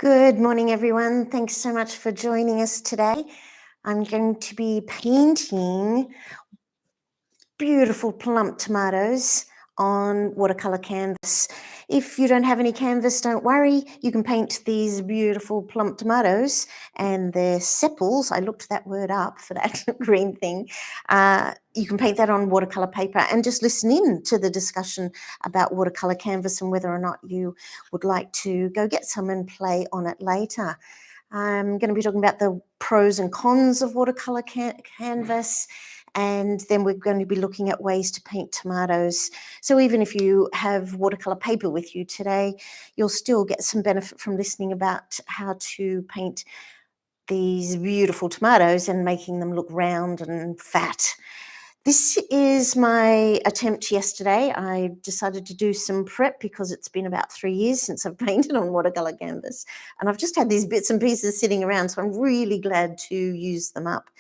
Good morning, everyone. Thanks so much for joining us today. I'm going to be painting beautiful plump tomatoes on watercolor canvas. If you don't have any canvas, don't worry. You can paint these beautiful plump tomatoes and their sepals. I looked that word up for that green thing. You can paint that on watercolor paper and just listen in to the discussion about watercolor canvas and whether or not you would like to go get some and play on it later. I'm going to be talking about the pros and cons of watercolor canvas, and then we're going to be looking at ways to paint tomatoes. So even if you have watercolor paper with you today, you'll still get some benefit from listening about how to paint these beautiful tomatoes and making them look round and fat. This is my attempt yesterday. I decided to do some prep because it's been about 3 years since I've painted on watercolor canvas, and I've just had these bits and pieces sitting around, so I'm really glad to use them up.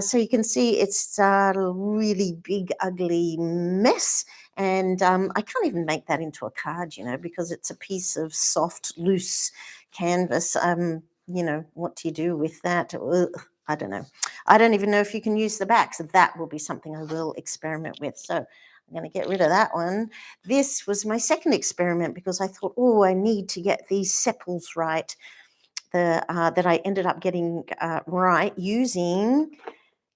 So you can see it's a really big, ugly mess, and I can't even make that into a card, because it's a piece of soft, loose canvas. What do you do with that? Ugh, I don't know. I don't even know if you can use the back, so that will be something I will experiment with. So I'm going to get rid of that one. This was my second experiment because I thought, I need to get these sepals right. That I ended up getting right using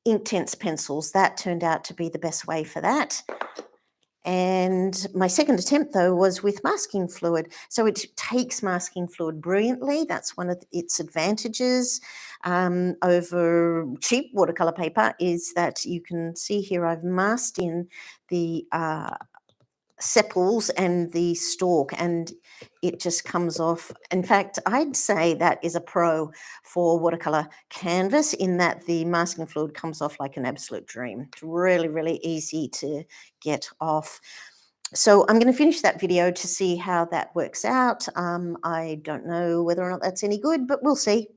Inktense pencils. That turned out to be the best way for that. And my second attempt, though, was with masking fluid. So it takes masking fluid brilliantly. That's one of its advantages over cheap watercolor paper, is that you can see here I've masked in the sepals and the stalk, and it just comes off. In fact, I'd say that is a pro for watercolor canvas, in that the masking fluid comes off like an absolute dream. It's really, really easy to get off. So I'm going to finish that video to see how that works out. I don't know whether or not that's any good, but we'll see.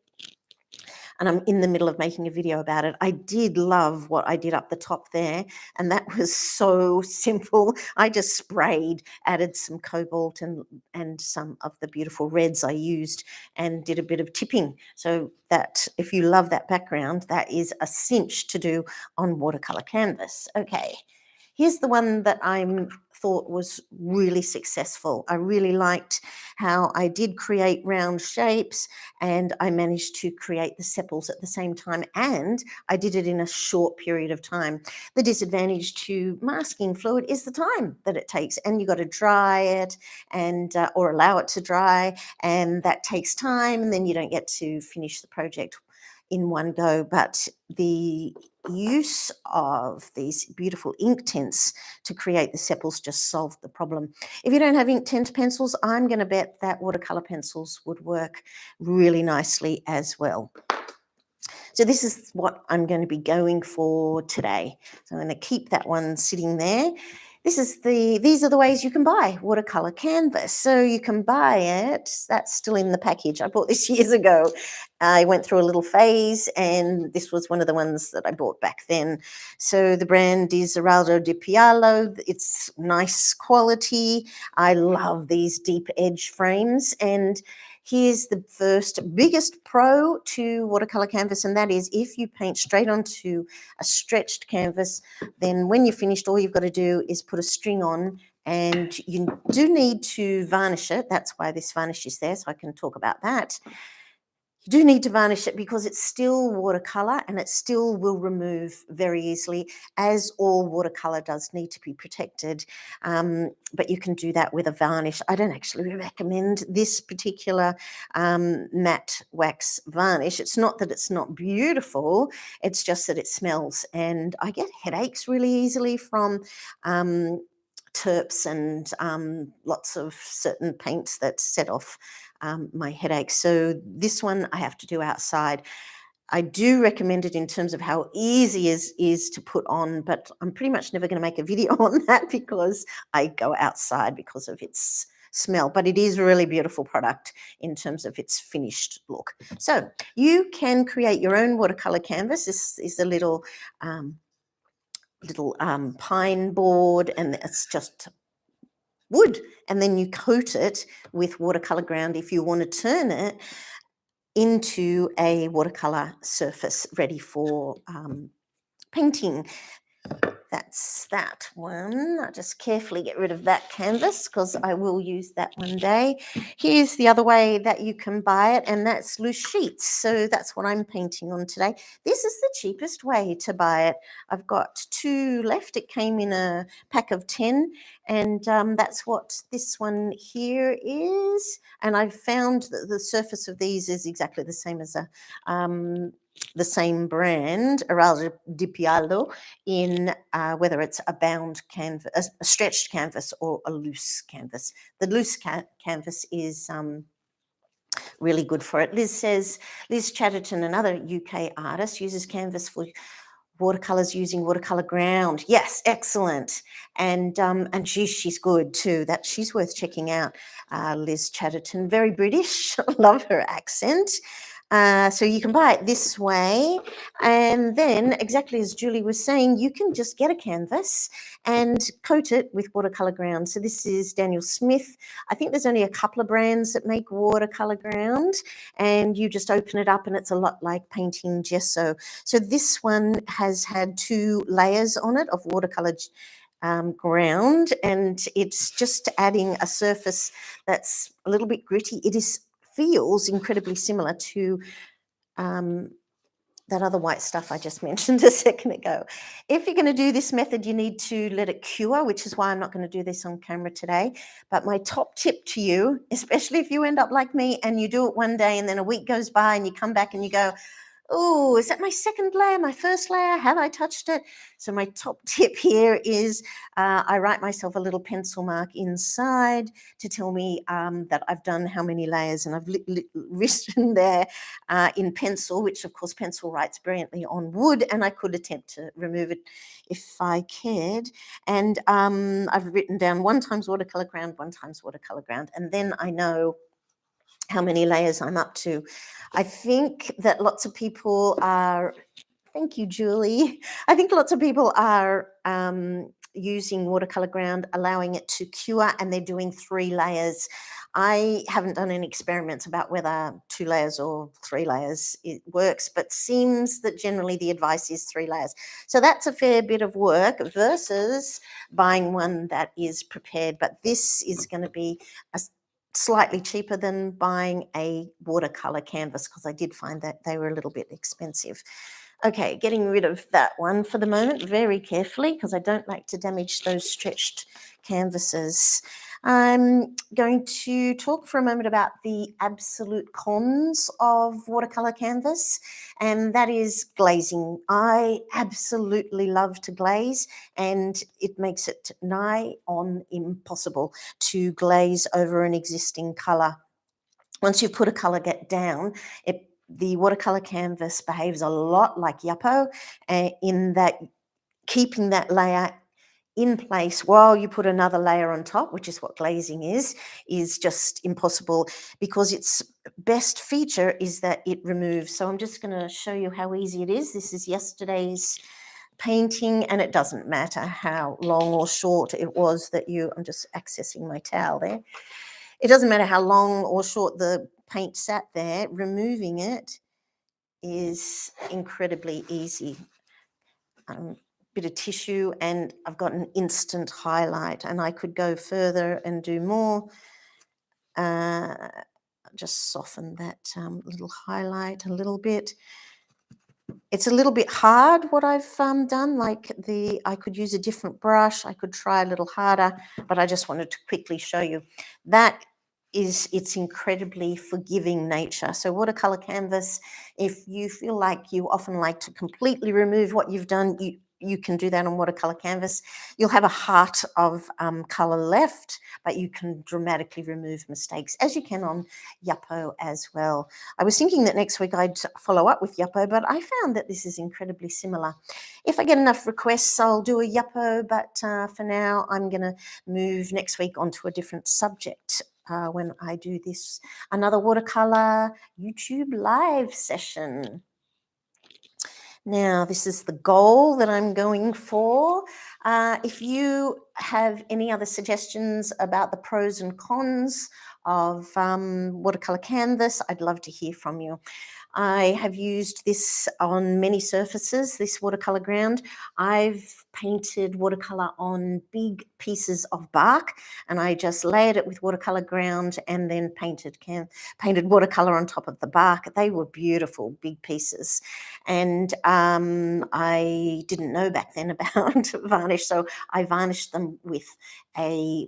And I'm in the middle of making a video about it. I did love what I did up the top there, and that was so simple. I just sprayed, added some cobalt and some of the beautiful reds I used, and did a bit of tipping. So that, if you love that background, that is a cinch to do on watercolor canvas. Okay. Here's the one that I thought was really successful. I really liked how I did create round shapes, and I managed to create the sepals at the same time, and I did it in a short period of time. The disadvantage to masking fluid is the time that it takes, and you've got to dry it and or allow it to dry, and that takes time, and then you don't get to finish the project in one go. But the use of these beautiful Inktense to create the sepals just solved the problem. If you don't have Inktense pencils, I'm going to bet that watercolor pencils would work really nicely as well. So this is what I'm going to be going for today. So I'm going to keep that one sitting there. These are the ways you can buy watercolor canvas. So you can buy it. That's still in the package. I bought this years ago. I went through a little phase, and this was one of the ones that I bought back then. So the brand is Geraldo di Pialo. It's nice quality. I love these deep edge frames, and here's the first biggest pro to watercolor canvas, and that is if you paint straight onto a stretched canvas, then when you're finished, all you've got to do is put a string on, and you do need to varnish it. That's why this varnish is there, so I can talk about that. You do need to varnish it because it's still watercolor, and it still will remove very easily, as all watercolor does need to be protected. But you can do that with a varnish. I don't actually recommend this particular matte wax varnish. It's not that it's not beautiful, it's just that it smells, and I get headaches really easily from terps and lots of certain paints that set off my headache. So this one I have to do outside. I do recommend it in terms of how easy it is to put on, but I'm pretty much never going to make a video on that because I go outside because of its smell. But it is a really beautiful product in terms of its finished look. So you can create your own watercolor canvas. This is a little pine board, and it's just wood, and then you coat it with watercolour ground if you want to turn it into a watercolour surface ready for painting. That's that one. I'll just carefully get rid of that canvas because I will use that one day. Here's the other way that you can buy it, and that's loose sheets. So that's what I'm painting on today. This is the cheapest way to buy it. I've got 2 left. It came in a pack of 10, and that's what this one here is. And I've found that the surface of these is exactly the same as the same brand, Araldo di Piallo, in whether it's a bound canvas, a stretched canvas, or a loose canvas. The loose canvas is really good for it. Liz Chatterton, another UK artist, uses canvas for watercolors using watercolor ground. Yes, excellent. And she's good too. That she's worth checking out. Liz Chatterton, very British. Love her accent. So you can buy it this way, and then exactly as Julie was saying, you can just get a canvas and coat it with watercolor ground. So this is Daniel Smith. I think there's only a couple of brands that make watercolor ground, and you just open it up and it's a lot like painting gesso. So this one has had 2 layers on it of watercolor ground, and it's just adding a surface that's a little bit gritty. It feels incredibly similar to that other white stuff I just mentioned a second ago. If you're going to do this method, you need to let it cure, which is why I'm not going to do this on camera today. But my top tip to you, especially if you end up like me and you do it one day and then a week goes by and you come back and you go, oh, is that my second layer, my first layer? Have I touched it? So my top tip here is I write myself a little pencil mark inside to tell me that I've done how many layers, and I've written there in pencil, which of course pencil writes brilliantly on wood, and I could attempt to remove it if I cared. And I've written down 1 times watercolor ground, 1 times watercolor ground, and then I know how many layers I'm up to. I think that lots of people are, thank you, Julie. I think lots of people are using watercolor ground, allowing it to cure, and they're doing 3 layers. I haven't done any experiments about whether 2 layers or 3 layers it works, but seems that generally the advice is 3 layers. So that's a fair bit of work versus buying one that is prepared. But this is going to be slightly cheaper than buying a watercolor canvas, because I did find that they were a little bit expensive. Okay, getting rid of that one for the moment very carefully, because I don't like to damage those stretched canvases. I'm going to talk for a moment about the absolute cons of watercolor canvas, and that is glazing. I absolutely love to glaze, and it makes it nigh on impossible to glaze over an existing colour. Once you've put a colour down, the watercolour canvas behaves a lot like Yupo, in that keeping that layer in place while you put another layer on top, which is what glazing is just impossible, because its best feature is that it removes. So I'm just going to show you how easy it is. This is yesterday's painting, and it doesn't matter how long or short it was that I'm just accessing my towel there. It doesn't matter how long or short the paint sat there, removing it is incredibly easy. Bit of tissue and I've got an instant highlight, and I could go further and do more. Just soften that little highlight a little bit. It's a little bit hard what I've done, I could use a different brush, I could try a little harder, but I just wanted to quickly show you that its incredibly forgiving nature. So watercolor canvas, if you feel like you often like to completely remove what you've done, you can do that on watercolor canvas. You'll have a heart of color left, but you can dramatically remove mistakes, as you can on Yupo as well. I was thinking that next week I'd follow up with Yupo, but I found that this is incredibly similar. If I get enough requests, I'll do a Yupo, but for now I'm going to move next week onto a different subject when I do another watercolor YouTube live session. Now, this is the goal that I'm going for. If you have any other suggestions about the pros and cons of watercolor canvas, I'd love to hear from you. I have used this on many surfaces, this watercolor ground. I've painted watercolor on big pieces of bark, and I just layered it with watercolor ground and then painted watercolor on top of the bark. They were beautiful, big pieces. And I didn't know back then about varnish, so I varnished them with a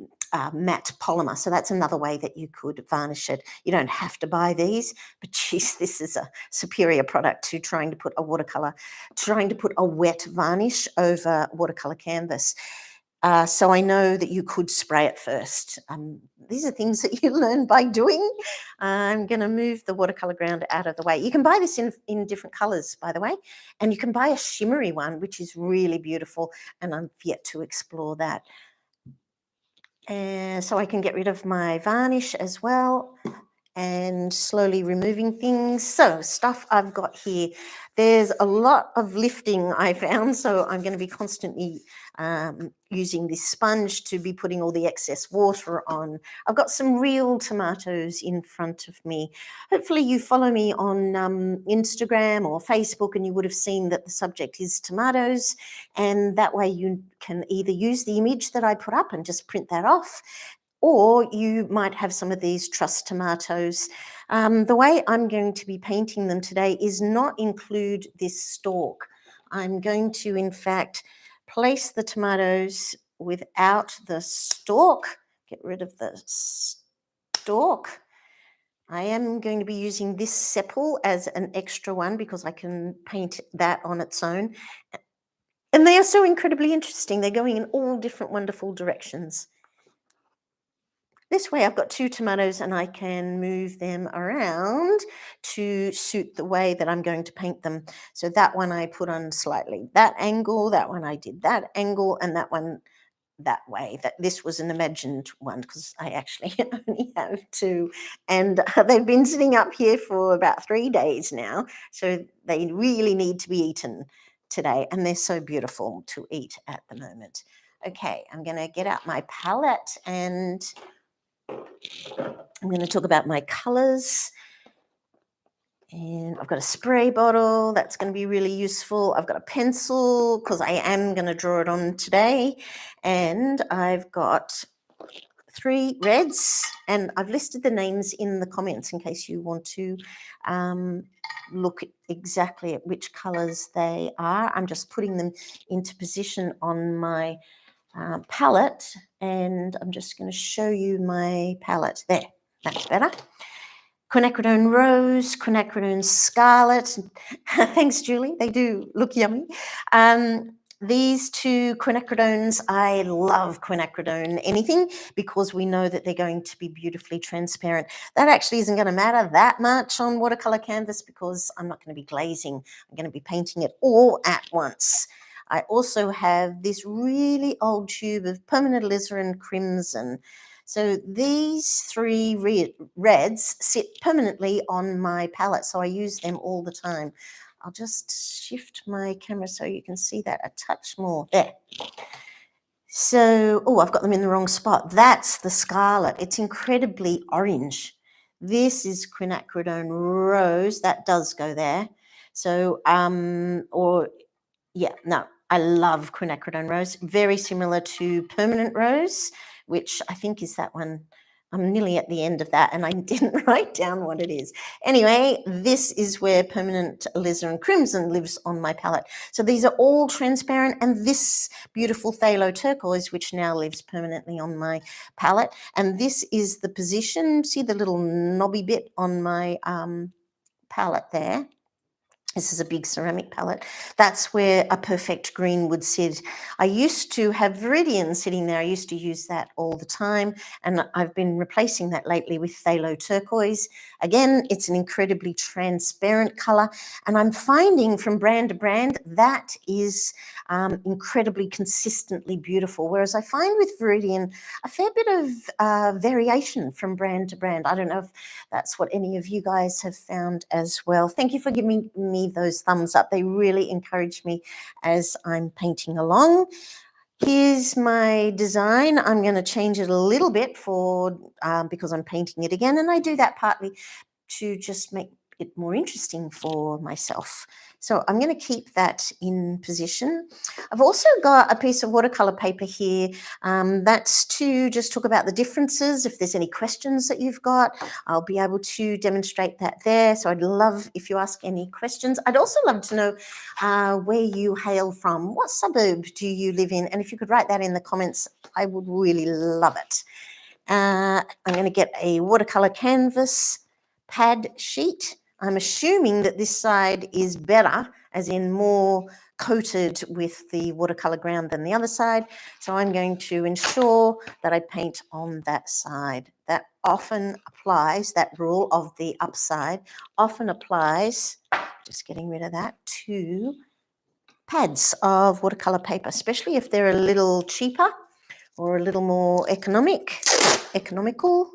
matte polymer. So that's another way that you could varnish it. You don't have to buy these, but geez, this is a superior product to trying to put a wet varnish over watercolor canvas. So I know that you could spray it first. These are things that you learn by doing. I'm going to move the watercolor ground out of the way. You can buy this in different colors, by the way, and you can buy a shimmery one, which is really beautiful, and I'm yet to explore that. And so I can get rid of my varnish as well, and slowly removing things. So stuff I've got here, there's a lot of lifting I found, so I'm going to be constantly using this sponge to be putting all the excess water on. I've got some real tomatoes in front of me. Hopefully you follow me on Instagram or Facebook, and you would have seen that the subject is tomatoes, and that way you can either use the image that I put up and just print that off, or you might have some of these truss tomatoes. The way I'm going to be painting them today is not include this stalk. I'm going to, in fact, place the tomatoes without the stalk. Get rid of the stalk. I am going to be using this sepal as an extra one because I can paint that on its own. And they are so incredibly interesting. They're going in all different wonderful directions. This way I've got two tomatoes and I can move them around to suit the way that I'm going to paint them. So that one I put on slightly that angle, that one I did that angle, and that one that way. This was an imagined one because I actually only have two, and they've been sitting up here for about 3 days now, so they really need to be eaten today, and they're so beautiful to eat at the moment. Okay, I'm going to get out my palette and I'm going to talk about my colours. And I've got a spray bottle that's going to be really useful. I've got a pencil because I am going to draw it on today. And I've got 3 reds, and I've listed the names in the comments in case you want to look exactly at which colours they are. I'm just putting them into position on my palette, and I'm just going to show you my palette. There, that's better. Quinacridone Rose, Quinacridone Scarlet. Thanks, Julie. They do look yummy. These 2 quinacridones, I love quinacridone anything because we know that they're going to be beautifully transparent. That actually isn't going to matter that much on watercolor canvas because I'm not going to be glazing. I'm going to be painting it all at once. I also have this really old tube of permanent alizarin crimson. So these 3 reds sit permanently on my palette, so I use them all the time. I'll just shift my camera so you can see that a touch more. There. So, oh, I've got them in the wrong spot. That's the scarlet. It's incredibly orange. This is Quinacridone Rose. That does go there. So, I love Quinacridone Rose. Very similar to Permanent Rose, which I think is that one. I'm nearly at the end of that and I didn't write down what it is. Anyway, this is where Permanent Alizarin Crimson lives on my palette. So these are all transparent, and this beautiful phthalo turquoise, which now lives permanently on my palette. And this is the position. See the little knobby bit on my palette there? This is a big ceramic palette. That's where a perfect green would sit. I used to have Viridian sitting there. I used to use that all the time, and I've been replacing that lately with phthalo turquoise. Again, it's an incredibly transparent color, and I'm finding from brand to brand that is incredibly consistently beautiful, whereas I find with Viridian a fair bit of variation from brand to brand. I don't know if that's what any of you guys have found as well. Thank you for giving me me those thumbs up. They really encourage me as I'm painting along. Here's my design. I'm going to change it a little bit because I'm painting it again, and I do that partly to just make it more interesting for myself. So I'm going to keep that in position. I've also got a piece of watercolor paper here. That's to just talk about the differences. If there's any questions that you've got, I'll be able to demonstrate that there. So I'd love if you ask any questions. I'd also love to know where you hail from. What suburb do you live in? And if you could write that in the comments, I would really love it. I'm going to get a watercolor canvas pad sheet. I'm assuming that this side is better, as in more coated with the watercolor ground than the other side. So I'm going to ensure that I paint on that side. That often applies, that rule of the upside often applies, just getting rid of that, to pads of watercolor paper, especially if they're a little cheaper or a little more economical.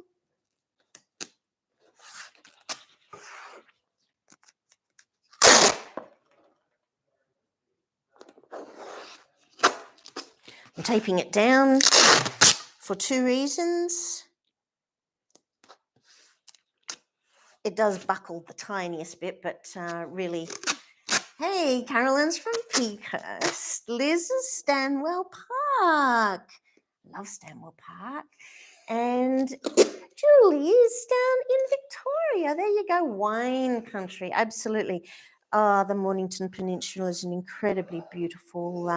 I'm taping it down for two reasons. It does buckle the tiniest bit, but really. Hey, Carolyn's from Peakhurst. Liz is Stanwell Park. Love Stanwell Park. And Julie is down in Victoria. There you go, wine country, absolutely. The Mornington Peninsula is an incredibly beautiful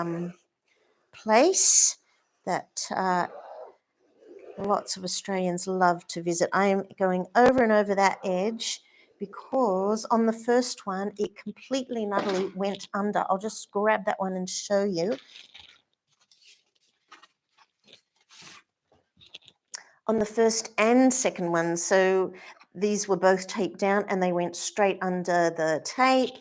place that lots of Australians love to visit. I am going over and over that edge because on the first one, it completely and utterly went under. I'll just grab that one and show you. On the first and second one, so these were both taped down and they went straight under the tape.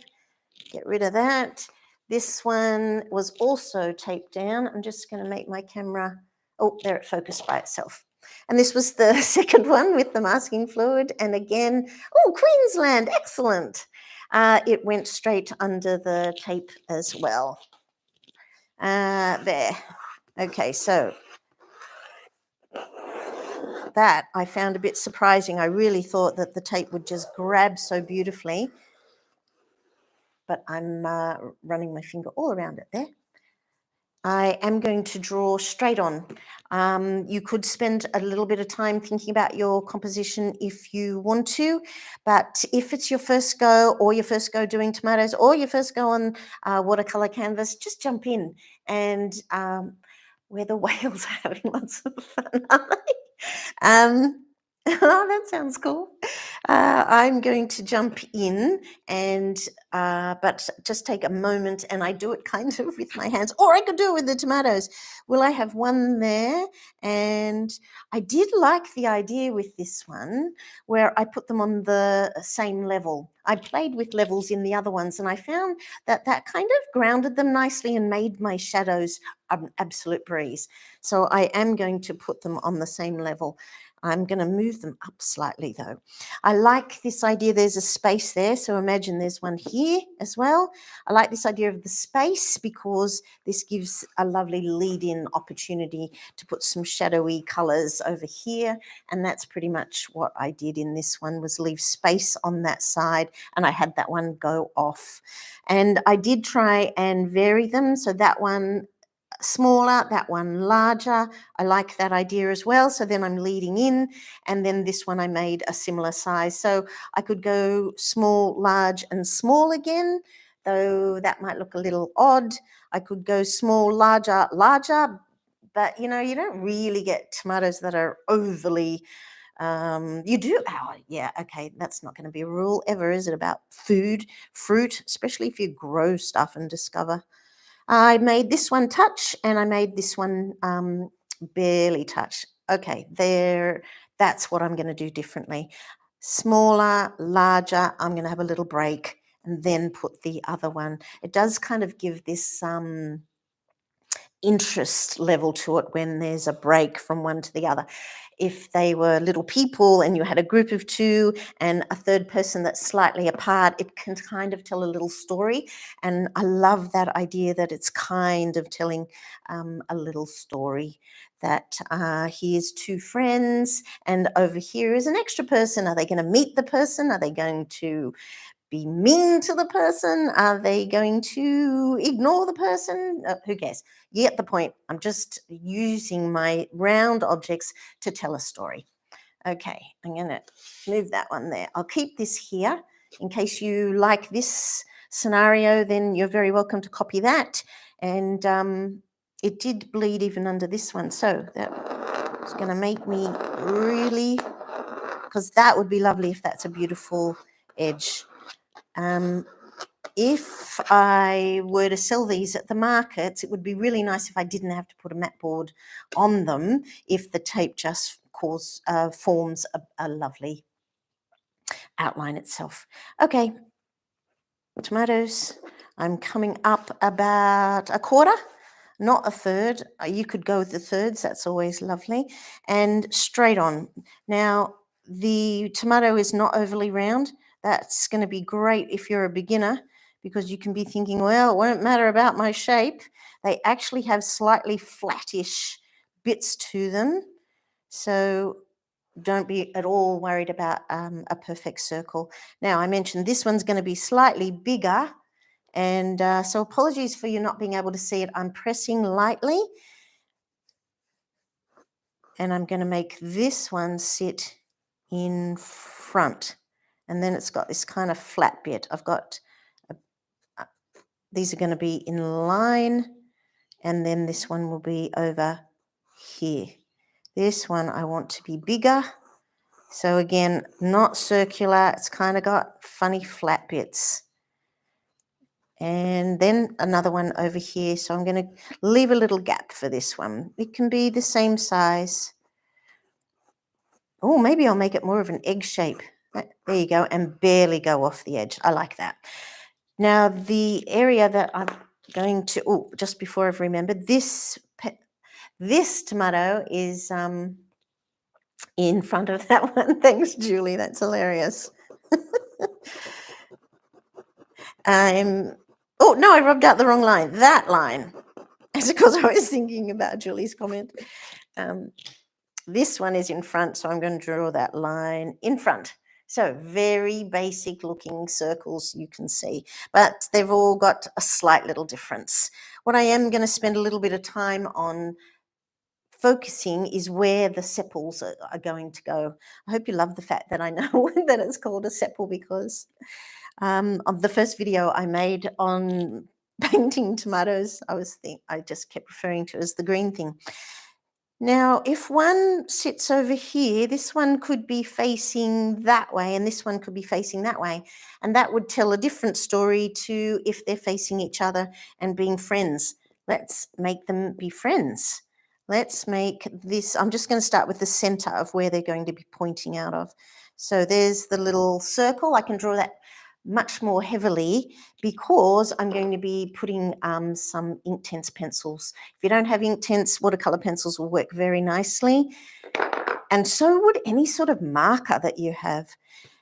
Get rid of that. This one was also taped down. I'm just going to make my camera, oh, there it focused by itself. And this was the second one with the masking fluid. And again, oh, Queensland, excellent. It went straight under the tape as well. There. Okay, so that I found a bit surprising. I really thought that the tape would just grab so beautifully. But I'm running my finger all around it there. I am going to draw straight on. You could spend a little bit of time thinking about your composition if you want to, but if it's your first go or your first go doing tomatoes or your first go on watercolor canvas, just jump in. And where the whales are having lots of fun, aren't they? Oh, that sounds cool. I'm going to jump in and but just take a moment, and I do it kind of with my hands, or I could do it with the tomatoes. Well, I have one there, and I did like the idea with this one where I put them on the same level. I played with levels in the other ones, and I found that that kind of grounded them nicely and made my shadows an absolute breeze. So I am going to put them on the same level. I'm going to move them up slightly though. I like this idea, there's a space there, so imagine there's one here as well. I like this idea of the space because this gives a lovely lead-in opportunity to put some shadowy colours over here, and that's pretty much what I did in this one, was leave space on that side, and I had that one go off. And I did try and vary them, so that one smaller, that one larger. I like that idea as well. So then I'm leading in, and then this one I made a similar size. So I could go small, large, and small again, though that might look a little odd. I could go small, larger, larger, but you know, you don't really get tomatoes that are overly you do, oh yeah, okay, that's not going to be a rule ever, is it, about food, fruit, especially if you grow stuff and discover. I made this one touch, and I made this one barely touch. Okay, there, that's what I'm going to do differently. Smaller, larger, I'm going to have a little break and then put the other one. It does kind of give this interest level to it when there's a break from one to the other. If they were little people and you had a group of two and a third person that's slightly apart, it can kind of tell a little story. And I love that idea that it's kind of telling a little story, that here's two friends and over here is an extra person. Are they going to meet the person? Are they going to be mean to the person? Are they going to ignore the person? Who cares? You get the point. I'm just using my round objects to tell a story. Okay, I'm going to move that one there. I'll keep this here in case you like this scenario, then you're very welcome to copy that. And it did bleed even under this one. So that's going to make me really, because that would be lovely if that's a beautiful edge. If I were to sell these at the markets, it would be really nice if I didn't have to put a mat board on them, if the tape just forms a lovely outline itself. Okay, tomatoes. I'm coming up about a quarter, not a third. You could go with the thirds, that's always lovely. And straight on. Now, the tomato is not overly round. That's going to be great if you're a beginner, because you can be thinking, well, it won't matter about my shape. They actually have slightly flattish bits to them. So don't be at all worried about a perfect circle. Now, I mentioned this one's going to be slightly bigger. And so apologies for you not being able to see it. I'm pressing lightly. And I'm going to make this one sit in front. And then it's got this kind of flat bit. I've got, these are going to be in line. And then this one will be over here. This one I want to be bigger. So again, not circular. It's kind of got funny flat bits. And then another one over here. So I'm going to leave a little gap for this one. It can be the same size. Oh, maybe I'll make it more of an egg shape. There you go, and barely go off the edge. I like that. Now, the area that I'm going to, oh, just before I've remembered, this tomato is in front of that one. Thanks, Julie. That's hilarious. Oh, no, I rubbed out the wrong line. That line. It's because I was thinking about Julie's comment. This one is in front, so I'm going to draw that line in front. So very basic looking circles you can see, but they've all got a slight little difference. What I am going to spend a little bit of time on focusing is where the sepals are going to go. I hope you love the fact that I know that it's called a sepal, because of the first video I made on painting tomatoes, I just kept referring to it as the green thing. Now, if one sits over here, this one could be facing that way and this one could be facing that way. And that would tell a different story to if they're facing each other and being friends. Let's make them be friends. Let's make this, I'm just going to start with the center of where they're going to be pointing out of. So there's the little circle. I can draw that much more heavily because I'm going to be putting some Inktense pencils. If you don't have Inktense, watercolor pencils will work very nicely. And so would any sort of marker that you have.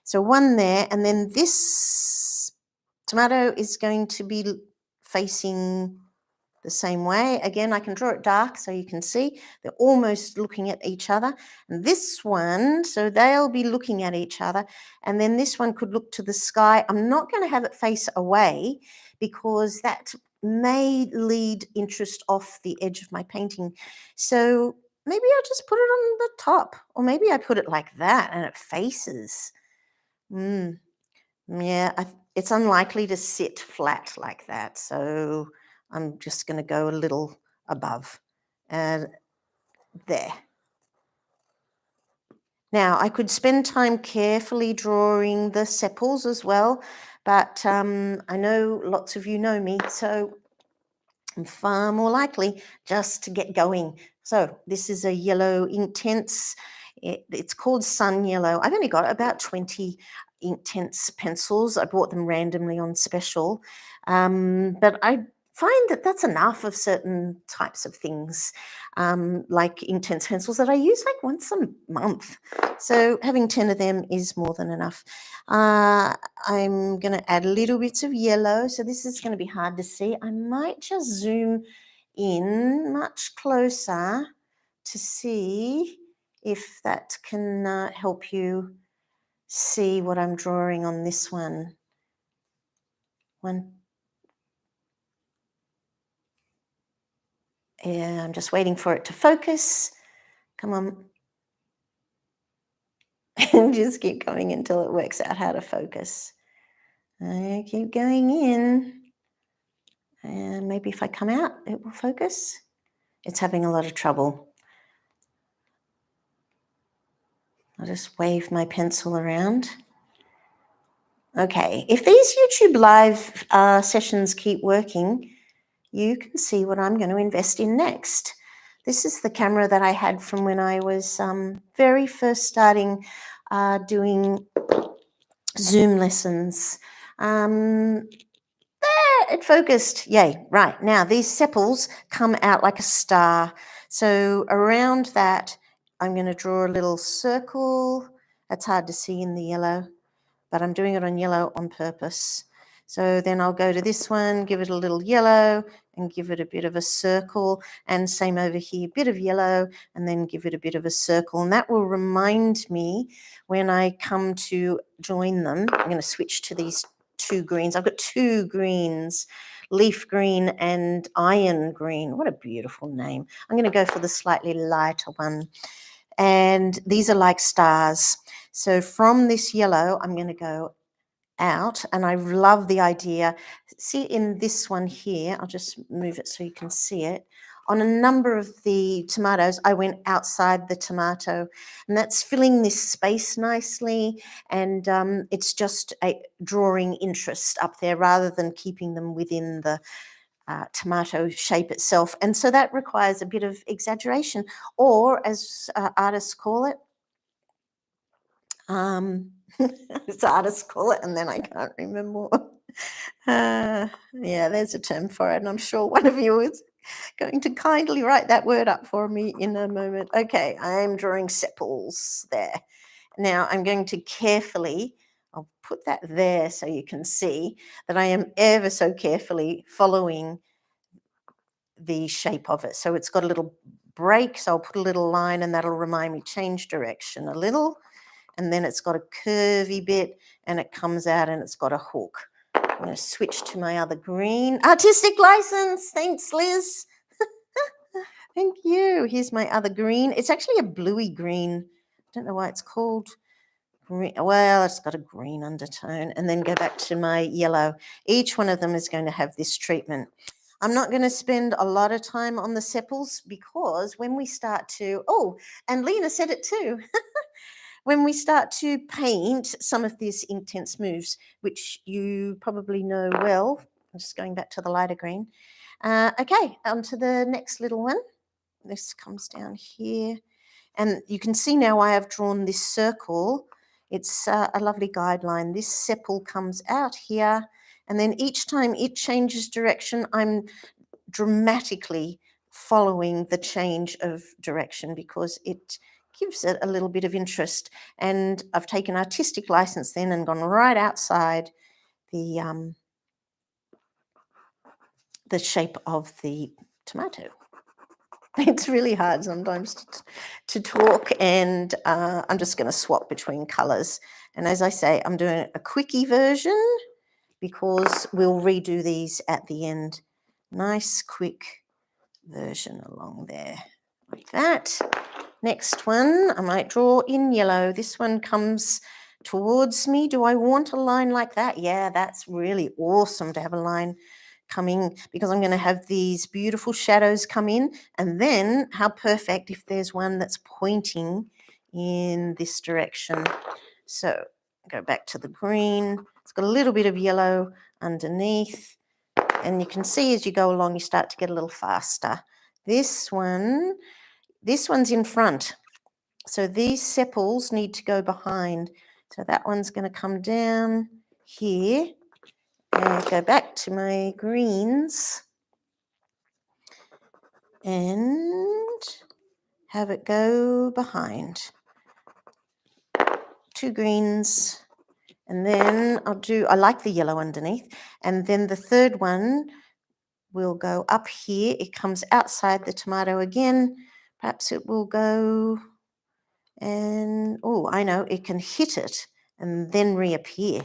So one there, and then this tomato is going to be facing the same way. Again, I can draw it dark so you can see they're almost looking at each other. And this one, so they'll be looking at each other. And then this one could look to the sky. I'm not going to have it face away because that may lead interest off the edge of my painting. So maybe I'll just put it on the top, or maybe I put it like that and it faces. Yeah, it's unlikely to sit flat like that. So I'm just going to go a little above and there. Now, I could spend time carefully drawing the sepals as well, but I know lots of you know me, so I'm far more likely just to get going. So this is a yellow Inktense. It's called Sun Yellow. I've only got about 20 Inktense pencils. I bought them randomly on special, but I find that that's enough of certain types of things, like intense pencils that I use like once a month. So having 10 of them is more than enough. I'm going to add little bits of yellow. So this is going to be hard to see. I might just zoom in much closer to see if that can help you see what I'm drawing on this one. Yeah, I'm just waiting for it to focus. Come on. Just keep going until it works out how to focus. I keep going in. And maybe if I come out, it will focus. It's having a lot of trouble. I'll just wave my pencil around. Okay, if these YouTube live sessions keep working, you can see what I'm going to invest in next. This is the camera that I had from when I was very first starting doing Zoom lessons. There, it focused. Yay, right. Now, these sepals come out like a star. So around that, I'm going to draw a little circle. That's hard to see in the yellow, but I'm doing it on yellow on purpose. So then I'll go to this one, give it a little yellow and give it a bit of a circle, and same over here, bit of yellow and then give it a bit of a circle. And that will remind me when I come to join them. I'm going to switch to these two greens. I've got two greens, leaf green and iron green. What a beautiful name. I'm going to go for the slightly lighter one. And these are like stars. So from this yellow, I'm going to go out, and I love the idea. See in this one here, I'll just move it so you can see it. On a number of the tomatoes, I went outside the tomato, and that's filling this space nicely, and it's just drawing interest up there rather than keeping them within the tomato shape itself. And so that requires a bit of exaggeration, or as artists call it, as artists call it, and then I can't remember. Yeah, there's a term for it, and I'm sure one of you is going to kindly write that word up for me in a moment. Okay, I'm drawing sepals there. Now I'm going to carefully, I'll put that there so you can see that I am ever so carefully following the shape of it. So it's got a little break, so I'll put a little line and that'll remind me change direction a little. And then it's got a curvy bit and it comes out and it's got a hook. I'm going to switch to my other green. Artistic license. Thanks, Liz. Thank you. Here's my other green. It's actually a bluey green. I don't know why it's called green. Well, it's got a green undertone. And then go back to my yellow. Each one of them is going to have this treatment. I'm not going to spend a lot of time on the sepals because when we start to, oh, and Lena said it too. When we start to paint some of these intense moves, which you probably know well, I'm just going back to the lighter green. Okay, on to the next little one. This comes down here. And you can see now I have drawn this circle. It's a lovely guideline. This sepal comes out here. And then each time it changes direction, I'm dramatically following the change of direction because it gives it a little bit of interest. And I've taken artistic license then and gone right outside the shape of the tomato. It's really hard sometimes to talk, and I'm just going to swap between colours. And as I say, I'm doing a quickie version because we'll redo these at the end. Nice quick version along there like that. Next one, I might draw in yellow. This one comes towards me. Do I want a line like that? Yeah, that's really awesome to have a line coming because I'm going to have these beautiful shadows come in. And then how perfect if there's one that's pointing in this direction. So go back to the green. It's got a little bit of yellow underneath. And you can see as you go along, you start to get a little faster. This one's in front. So these sepals need to go behind. So that one's going to come down here and go back to my greens. and have it go behind. 2 greens, and then I like the yellow underneath, and then the third one will go up here. It comes outside the tomato again. Perhaps it will go, and oh, I know, it can hit it and then reappear.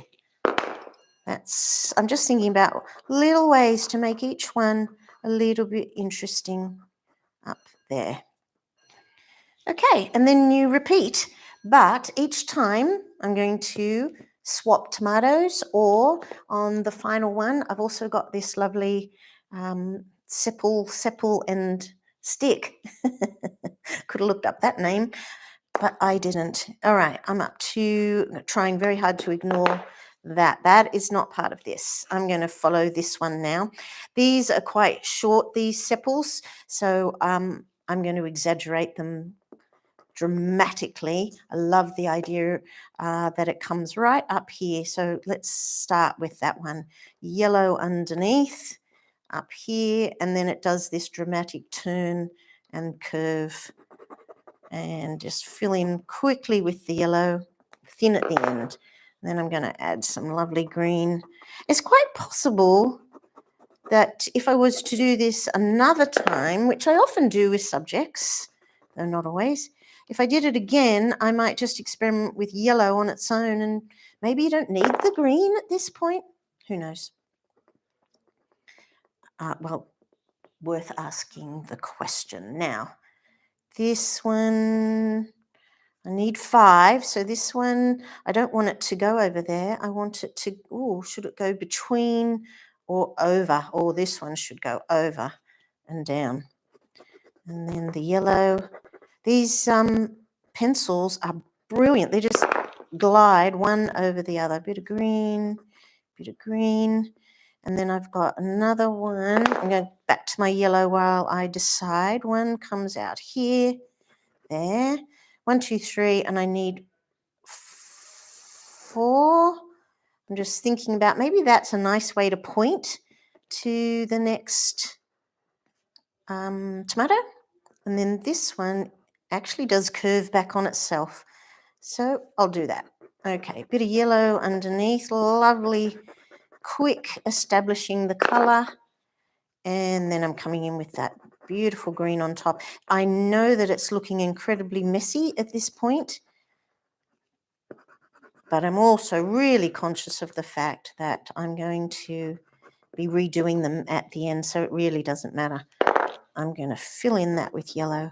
I'm just thinking about little ways to make each one a little bit interesting up there. Okay, and then you repeat, but each time I'm going to swap tomatoes, or on the final one, I've also got this lovely sepal and stick. Could have looked up that name, but I didn't. All right, I'm up to trying very hard to ignore that. That is not part of this. I'm going to follow this one now. These are quite short, these sepals, so I'm going to exaggerate them dramatically. I love the idea that it comes right up here. So let's start with that one. Yellow underneath, up here, and then it does this dramatic turn and curve, and just fill in quickly with the yellow, thin at the end. And then I'm going to add some lovely green. It's quite possible that if I was to do this another time, which I often do with subjects, though not always, if I did it again, I might just experiment with yellow on its own, and maybe you don't need the green at this point. Who knows? Well, worth asking the question. Now, this one, I need 5. So this one, I don't want it to go over there. I want it to, should it go between or over? Or this one should go over and down. And then the yellow. These pencils are brilliant. They just glide one over the other. Bit of green, and then I've got another one. I'm going back to my yellow while I decide. One comes out here, there. 1, 2, 3, and I need 4. I'm just thinking about, maybe that's a nice way to point to the next tomato. And then this one actually does curve back on itself. So I'll do that. Okay, bit of yellow underneath, lovely, quick establishing the colour. And then I'm coming in with that beautiful green on top. I know that it's looking incredibly messy at this point, but I'm also really conscious of the fact that I'm going to be redoing them at the end, so it really doesn't matter. I'm going to fill in that with yellow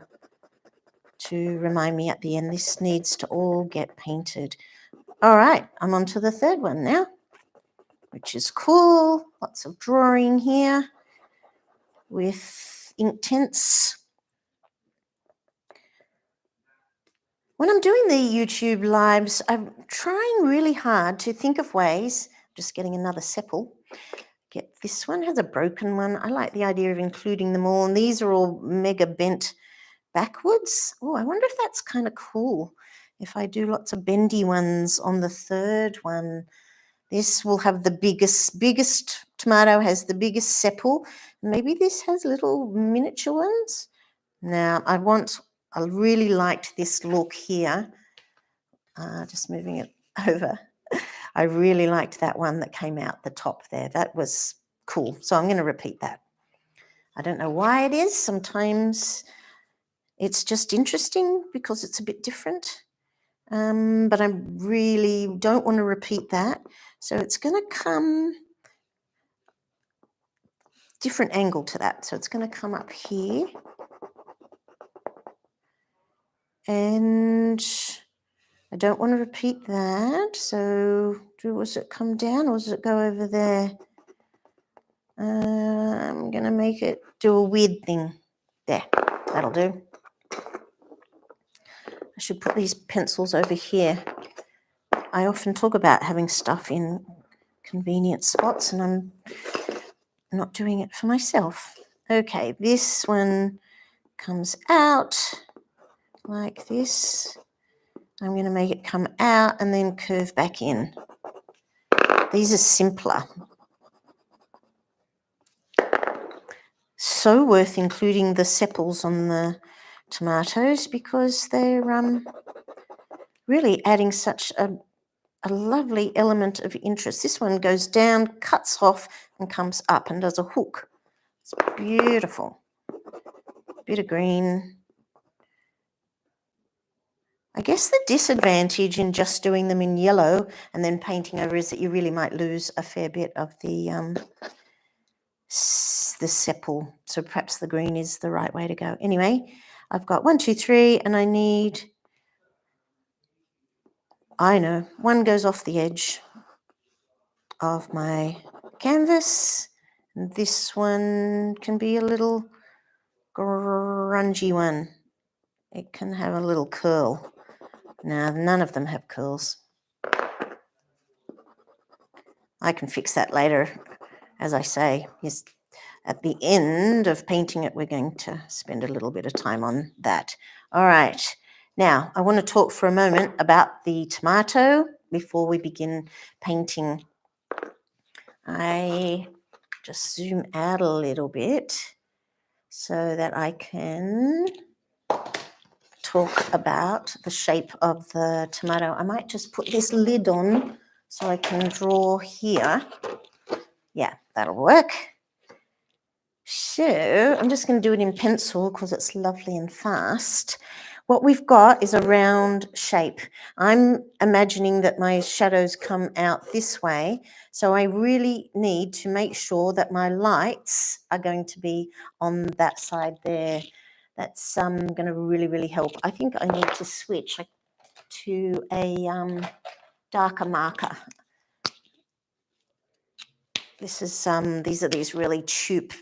to remind me at the end this needs to all get painted. All right, I'm on to the third one now, which is cool. Lots of drawing here with Inktense. When I'm doing the YouTube lives, I'm trying really hard to think of ways, just getting another sepal. Get this one, has a broken one. I like the idea of including them all, and these are all mega bent backwards. Oh, I wonder if that's kind of cool. If I do lots of bendy ones on the third one, this will have the biggest tomato has the biggest sepal. Maybe this has little miniature ones. Now, I really liked this look here. Just moving it over. I really liked that one that came out the top there. That was cool. So I'm going to repeat that. I don't know why it is. Sometimes it's just interesting because it's a bit different. But I really don't want to repeat that. So it's going to come different angle to that. So it's going to come up here. And I don't want to repeat that. So does it come down or does it go over there? I'm going to make it do a weird thing. There, that'll do. I should put these pencils over here. I often talk about having stuff in convenient spots, and I'm not doing it for myself. Okay, this one comes out like this. I'm going to make it come out and then curve back in. These are simpler. So worth including the sepals on the tomatoes because they're really adding such a lovely element of interest. This one goes down, cuts off, and comes up and does a hook. It's beautiful. Bit of green. I guess the disadvantage in just doing them in yellow and then painting over is that you really might lose a fair bit of the sepal. So perhaps the green is the right way to go. Anyway, I've got 1, 2, 3, and I need, I know, one goes off the edge of my canvas. And this one can be a little grungy one. It can have a little curl. Now, none of them have curls. I can fix that later. As I say, yes, at the end of painting it, we're going to spend a little bit of time on that. All right. Now, I want to talk for a moment about the tomato before we begin painting. I just zoom out a little bit so that I can talk about the shape of the tomato. I might just put this lid on so I can draw here. Yeah, that'll work. So I'm just going to do it in pencil because it's lovely and fast. What we've got is a round shape. I'm imagining that my shadows come out this way. So I really need to make sure that my lights are going to be on that side there. That's going to really, really help. I think I need to switch to a darker marker. This is these are these really cheap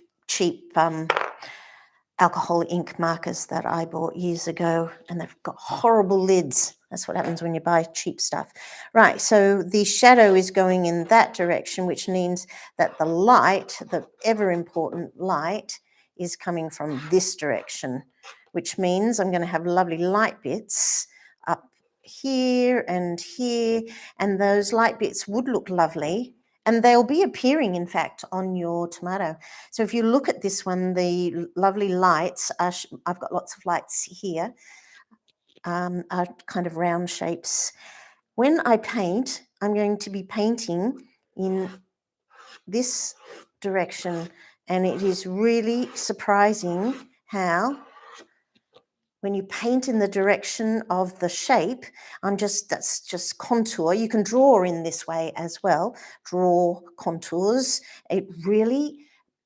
alcohol ink markers that I bought years ago, and they've got horrible lids. That's what happens when you buy cheap stuff. Right, so the shadow is going in that direction, which means that the light, the ever important light, is coming from this direction, which means I'm going to have lovely light bits up here, and those light bits would look lovely, and they'll be appearing, in fact, on your tomato. So if you look at this one, the lovely lights, I've got lots of lights here, are kind of round shapes. When I paint, I'm going to be painting in this direction, and it is really surprising how when you paint in the direction of the shape, that's just contour. You can draw in this way as well, draw contours. It really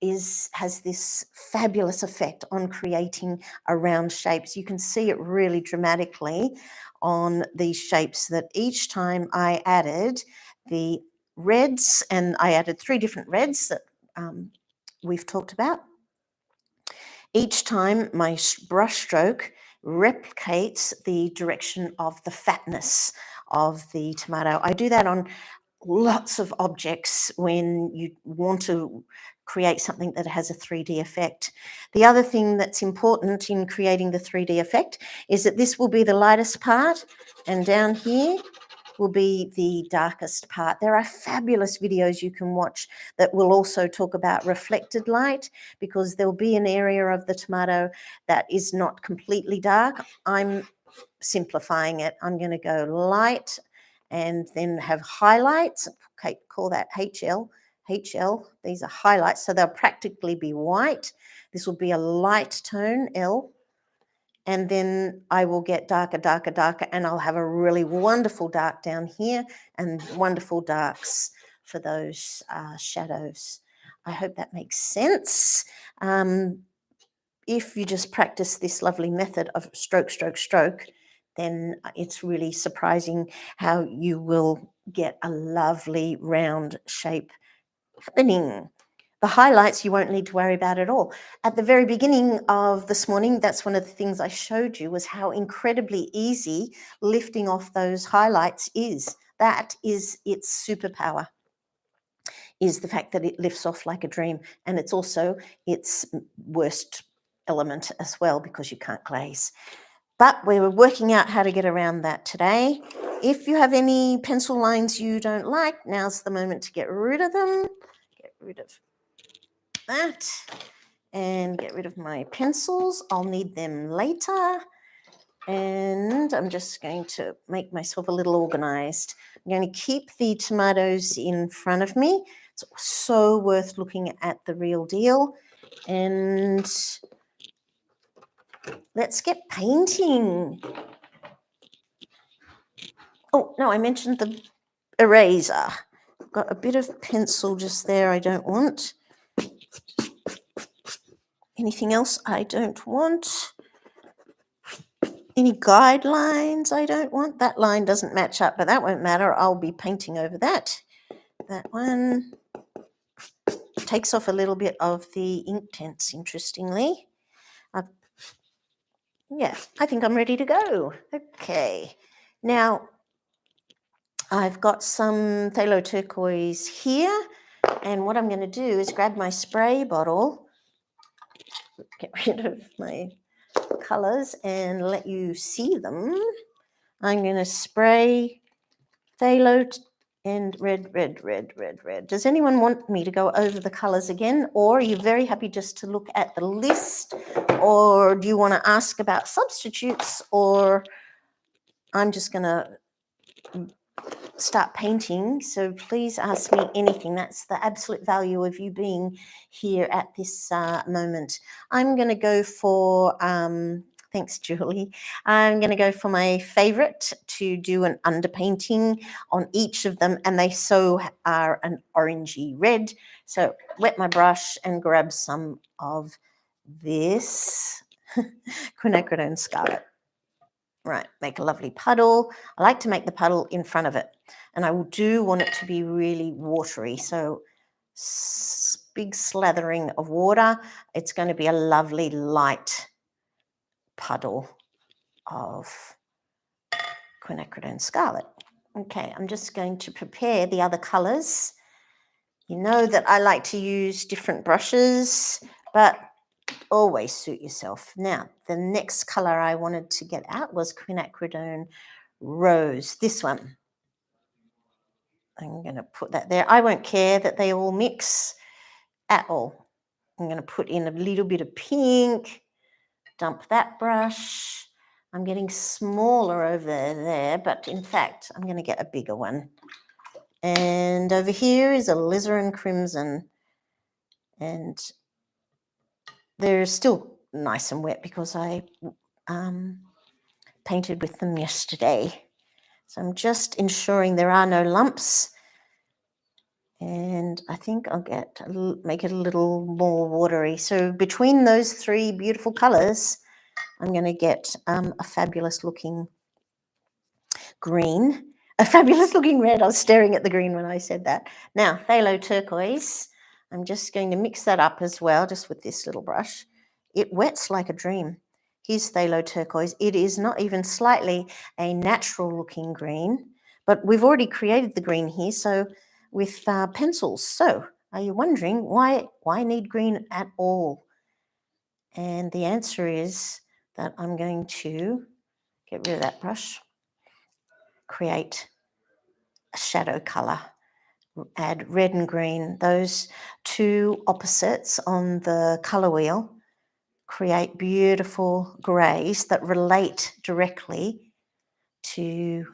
has this fabulous effect on creating a round shapes. You can see it really dramatically on these shapes that each time I added the reds, and I added 3 different reds that we've talked about. Each time my brush stroke replicates the direction of the fatness of the tomato. I do that on lots of objects when you want to create something that has a 3D effect. The other thing that's important in creating the 3D effect is that this will be the lightest part, and down here will be the darkest part. There are fabulous videos you can watch that will also talk about reflected light, because there'll be an area of the tomato that is not completely dark. I'm simplifying it. I'm going to go light and then have highlights. Okay, call that HL. These are highlights, so they'll practically be white. This will be a light tone, L. And then I will get darker, darker, darker, and I'll have a really wonderful dark down here and wonderful darks for those shadows. I hope that makes sense. If you just practice this lovely method of stroke, stroke, stroke, then it's really surprising how you will get a lovely round shape happening. The highlights you won't need to worry about at all. At the very beginning of this morning, that's one of the things I showed you, was how incredibly easy lifting off those highlights is. That is its superpower, is the fact that it lifts off like a dream. And it's also its worst element as well, because you can't glaze. But we were working out how to get around that today. If you have any pencil lines you don't like, now's the moment to get rid of them. Get rid of that. and get rid of my pencils. I'll need them later. And I'm just going to make myself a little organized. I'm going to keep the tomatoes in front of me. It's so worth looking at the real deal. And let's get painting. Oh, no, I mentioned the eraser. I've got a bit of pencil just there I don't want. Anything else I don't want? Any guidelines I don't want? That line doesn't match up, but that won't matter. I'll be painting over that. That one takes off a little bit of the Inktense, interestingly. Yeah, I think I'm ready to go. Okay. Now, I've got some phthalo turquoise here, and what I'm going to do is grab my spray bottle, get rid of my colours and let you see them. I'm going to spray phthalo and red, red, red, red, red. Does anyone want me to go over the colours again, or are you very happy just to look at the list, or do you want to ask about substitutes, or I'm just going to start painting, so please ask me anything. That's the absolute value of you being here at this moment. I'm going to go for, thanks Julie, I'm going to go for my favourite to do an underpainting on each of them, and they so are an orangey red. So wet my brush and grab some of this quinacridone scarlet. Right, make a lovely puddle. I like to make the puddle in front of it, and I do want it to be really watery. So big slathering of water. It's going to be a lovely light puddle of quinacridone scarlet. Okay, I'm just going to prepare the other colours. You know that I like to use different brushes, but always suit yourself. Now, the next colour I wanted to get out was quinacridone rose, this one. I'm going to put that there. I won't care that they all mix at all. I'm going to put in a little bit of pink, dump that brush. I'm getting smaller over there, but in fact, I'm going to get a bigger one. And over here is alizarin crimson. And they're still nice and wet because I painted with them yesterday. So I'm just ensuring there are no lumps. And I think I'll make it a little more watery. So between those three beautiful colours, I'm going to get a fabulous looking green, a fabulous looking red. I was staring at the green when I said that. Now, phthalo turquoise, I'm just going to mix that up as well, just with this little brush. It wets like a dream. Here's phthalo turquoise. It is not even slightly a natural looking green, but we've already created the green here, so with pencils. So are you wondering why need green at all? And the answer is that I'm going to get rid of that brush, create a shadow color, add red and green, those two opposites on the color wheel, create beautiful grays that relate directly to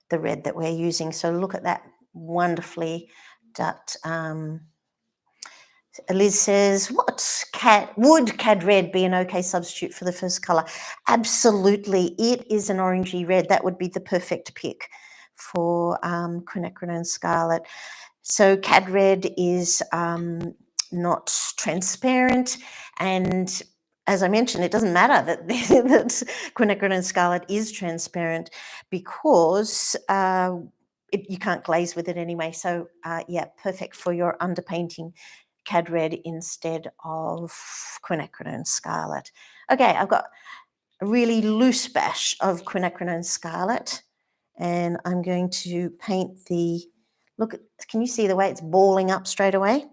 the red that we're using. So look at that wonderfully that Liz says, would cad red be an okay substitute for the first colour? Absolutely, it is an orangey red. That would be the perfect pick for quinacridone scarlet. So cad red is not transparent, and as I mentioned, it doesn't matter that, that quinacridone scarlet is transparent because you can't glaze with it anyway. So yeah, perfect for your underpainting cad red instead of quinacridone scarlet. Okay, I've got a really loose bash of quinacridone scarlet, and I'm going to paint the, look, can you see the way it's balling up straight away?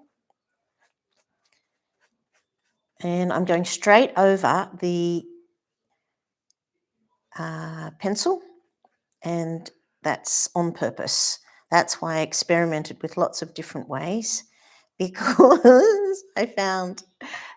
And I'm going straight over the pencil, and that's on purpose. That's why I experimented with lots of different ways, because I found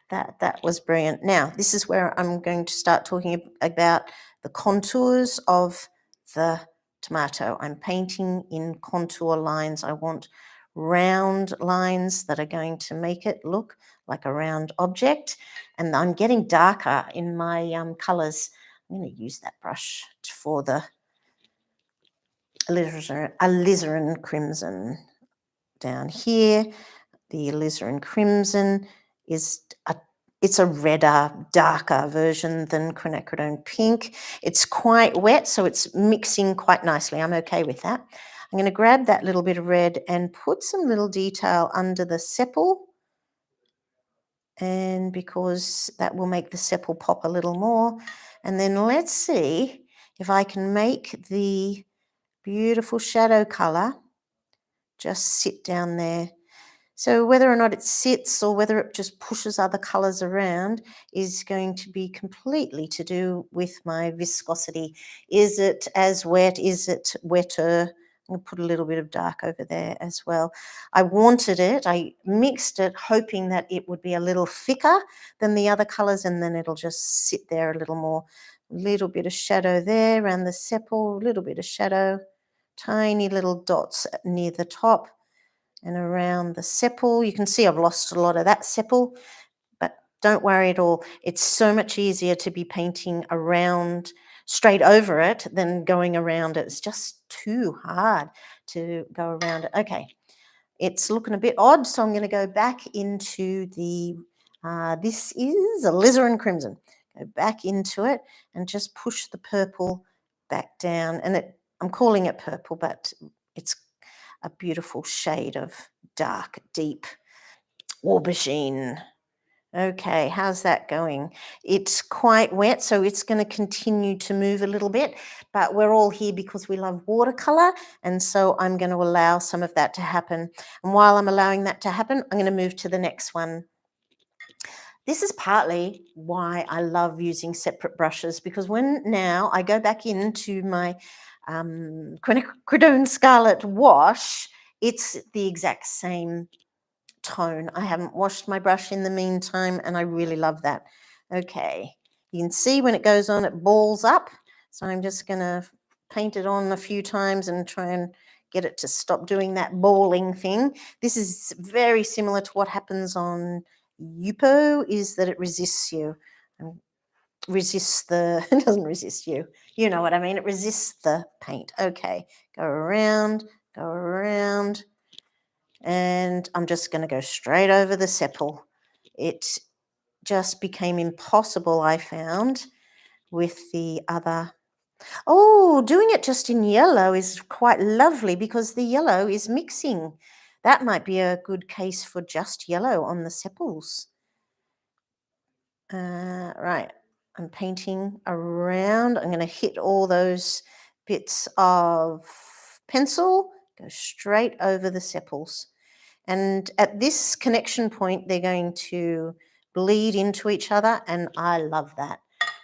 That was brilliant. Now, this is where I'm going to start talking about the contours of the tomato. I'm painting in contour lines. I want round lines that are going to make it look like a round object. And I'm getting darker in my colours. I'm going to use that brush for the alizarin crimson down here. The alizarin crimson is it's a redder, darker version than quinacridone pink. It's quite wet, so it's mixing quite nicely. I'm okay with that. I'm going to grab that little bit of red and put some little detail under the sepal, and because that will make the sepal pop a little more. And then let's see if I can make the beautiful shadow colour just sit down there. So whether or not it sits or whether it just pushes other colours around is going to be completely to do with my viscosity. Is it as wet? Is it wetter? I'm going to put a little bit of dark over there as well. I wanted it, I mixed it hoping that it would be a little thicker than the other colours, and then it'll just sit there a little more. A little bit of shadow there around the sepal, a little bit of shadow, tiny little dots near the top and around the sepal. You can see I've lost a lot of that sepal, but don't worry at all. It's so much easier to be painting around, straight over it, than going around it. It's just too hard to go around it. Okay, it's looking a bit odd, so I'm going to go back into the, this is alizarin crimson. Go back into it and just push the purple back down. And I'm calling it purple, but it's a beautiful shade of dark, deep aubergine. Okay, how's that going? It's quite wet, so it's going to continue to move a little bit, but we're all here because we love watercolour, and so I'm going to allow some of that to happen. And while I'm allowing that to happen, I'm going to move to the next one. This is partly why I love using separate brushes, because when now I go back into my quinacridone Scarlet wash, it's the exact same tone. I haven't washed my brush in the meantime, and I really love that. Okay, you can see when it goes on, it balls up. So I'm just going to paint it on a few times and try and get it to stop doing that balling thing. This is very similar to what happens on Yupo, is that it resists you. And resists the, it doesn't resist you. You know what I mean? It resists the paint. Okay, go around, and I'm just going to go straight over the sepal. It just became impossible, I found, with the other. Oh, doing it just in yellow is quite lovely because the yellow is mixing. That might be a good case for just yellow on the sepals. Right, I'm painting around. I'm going to hit all those bits of pencil, go straight over the sepals. And at this connection point, they're going to bleed into each other, and I love that.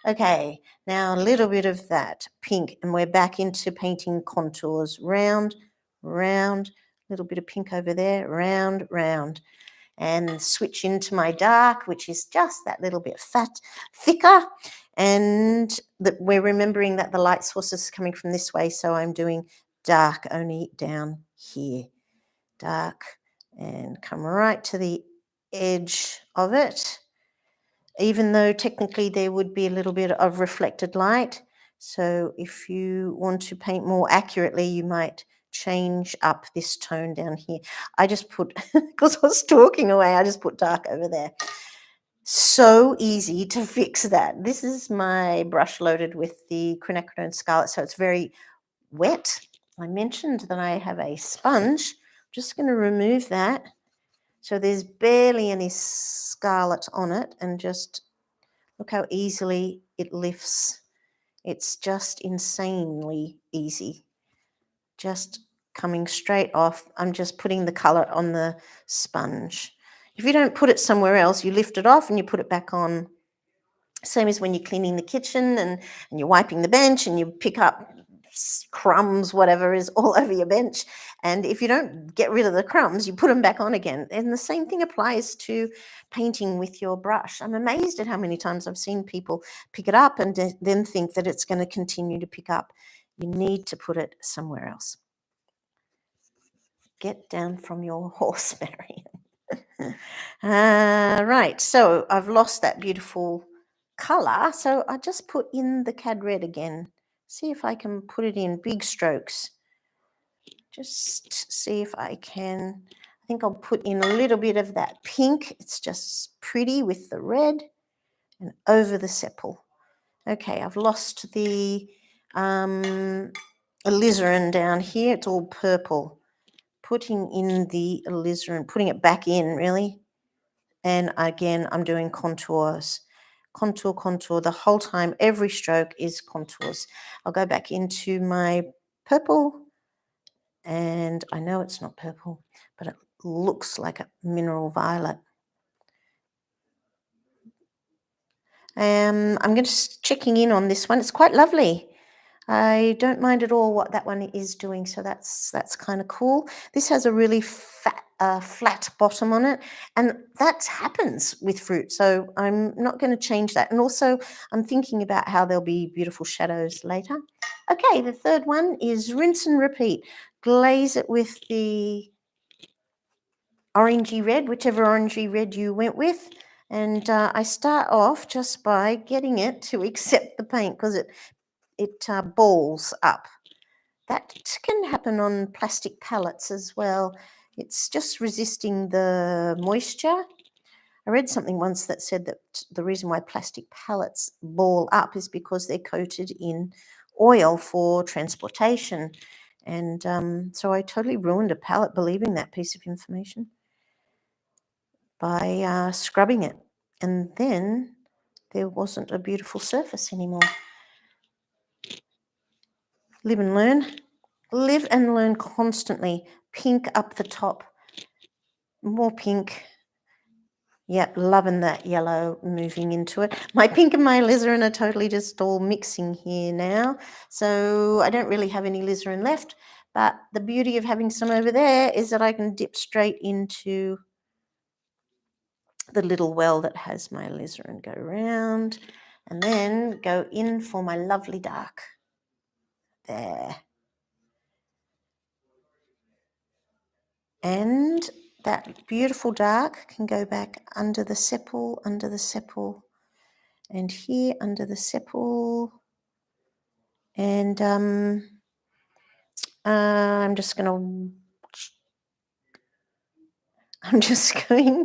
Okay, now a little bit of that pink, and we're back into painting contours. Round, round, a little bit of pink over there, round, round. And switch into my dark, which is just that little bit thicker. And we're remembering that the light source is coming from this way, so I'm doing dark only down here. Dark, and come right to the edge of it, even though technically there would be a little bit of reflected light. So if you want to paint more accurately, you might change up this tone down here. I just put, because I was talking away, I just put dark over there. So easy to fix that. This is my brush loaded with the quinacridone Scarlet, so it's very wet. I mentioned that I have a sponge. I'm just going to remove that. So there's barely any scarlet on it, and just look how easily it lifts. It's just insanely easy. Just coming straight off. I'm just putting the colour on the sponge. If you don't put it somewhere else, you lift it off and you put it back on. Same as when you're cleaning the kitchen and you're wiping the bench and you pick up crumbs, whatever is all over your bench. And if you don't get rid of the crumbs, you put them back on again. And the same thing applies to painting with your brush. I'm amazed at how many times I've seen people pick it up and then think that it's going to continue to pick up. You need to put it somewhere else. Get down from your horse, Marion. Right, so I've lost that beautiful colour. So I just put in the Cad Red again. See if I can put it in big strokes. Just see if I can. I think I'll put in a little bit of that pink. It's just pretty with the red and over the sepal. Okay, I've lost the alizarin down here. It's all purple. Putting in the alizarin, putting it back in really. And again, I'm doing contours. Contour, contour, the whole time, every stroke is contours. I'll go back into my purple, and I know it's not purple, but it looks like a mineral violet. I'm just checking in on this one. It's quite lovely. I don't mind at all what that one is doing, so that's kind of cool. This has a really flat bottom on it, and that happens with fruit, so I'm not going to change that. And also, I'm thinking about how there'll be beautiful shadows later. Okay, the third one is rinse and repeat. Glaze it with the orangey red, whichever orangey red you went with. And I start off just by getting it to accept the paint because it balls up. That can happen on plastic palettes as well. It's just resisting the moisture. I read something once that said that the reason why plastic palettes ball up is because they're coated in oil for transportation. And so I totally ruined a palette believing that piece of information by scrubbing it. And then there wasn't a beautiful surface anymore. Live and learn. Live and learn constantly. Pink up the top. More pink. Yep, loving that yellow moving into it. My pink and my alizarin are totally just all mixing here now. So I don't really have any alizarin left. But the beauty of having some over there is that I can dip straight into the little well that has my alizarin. Go around and then go in for my lovely dark. There. And that beautiful dark can go back under the sepal, and here under the sepal. And I'm just going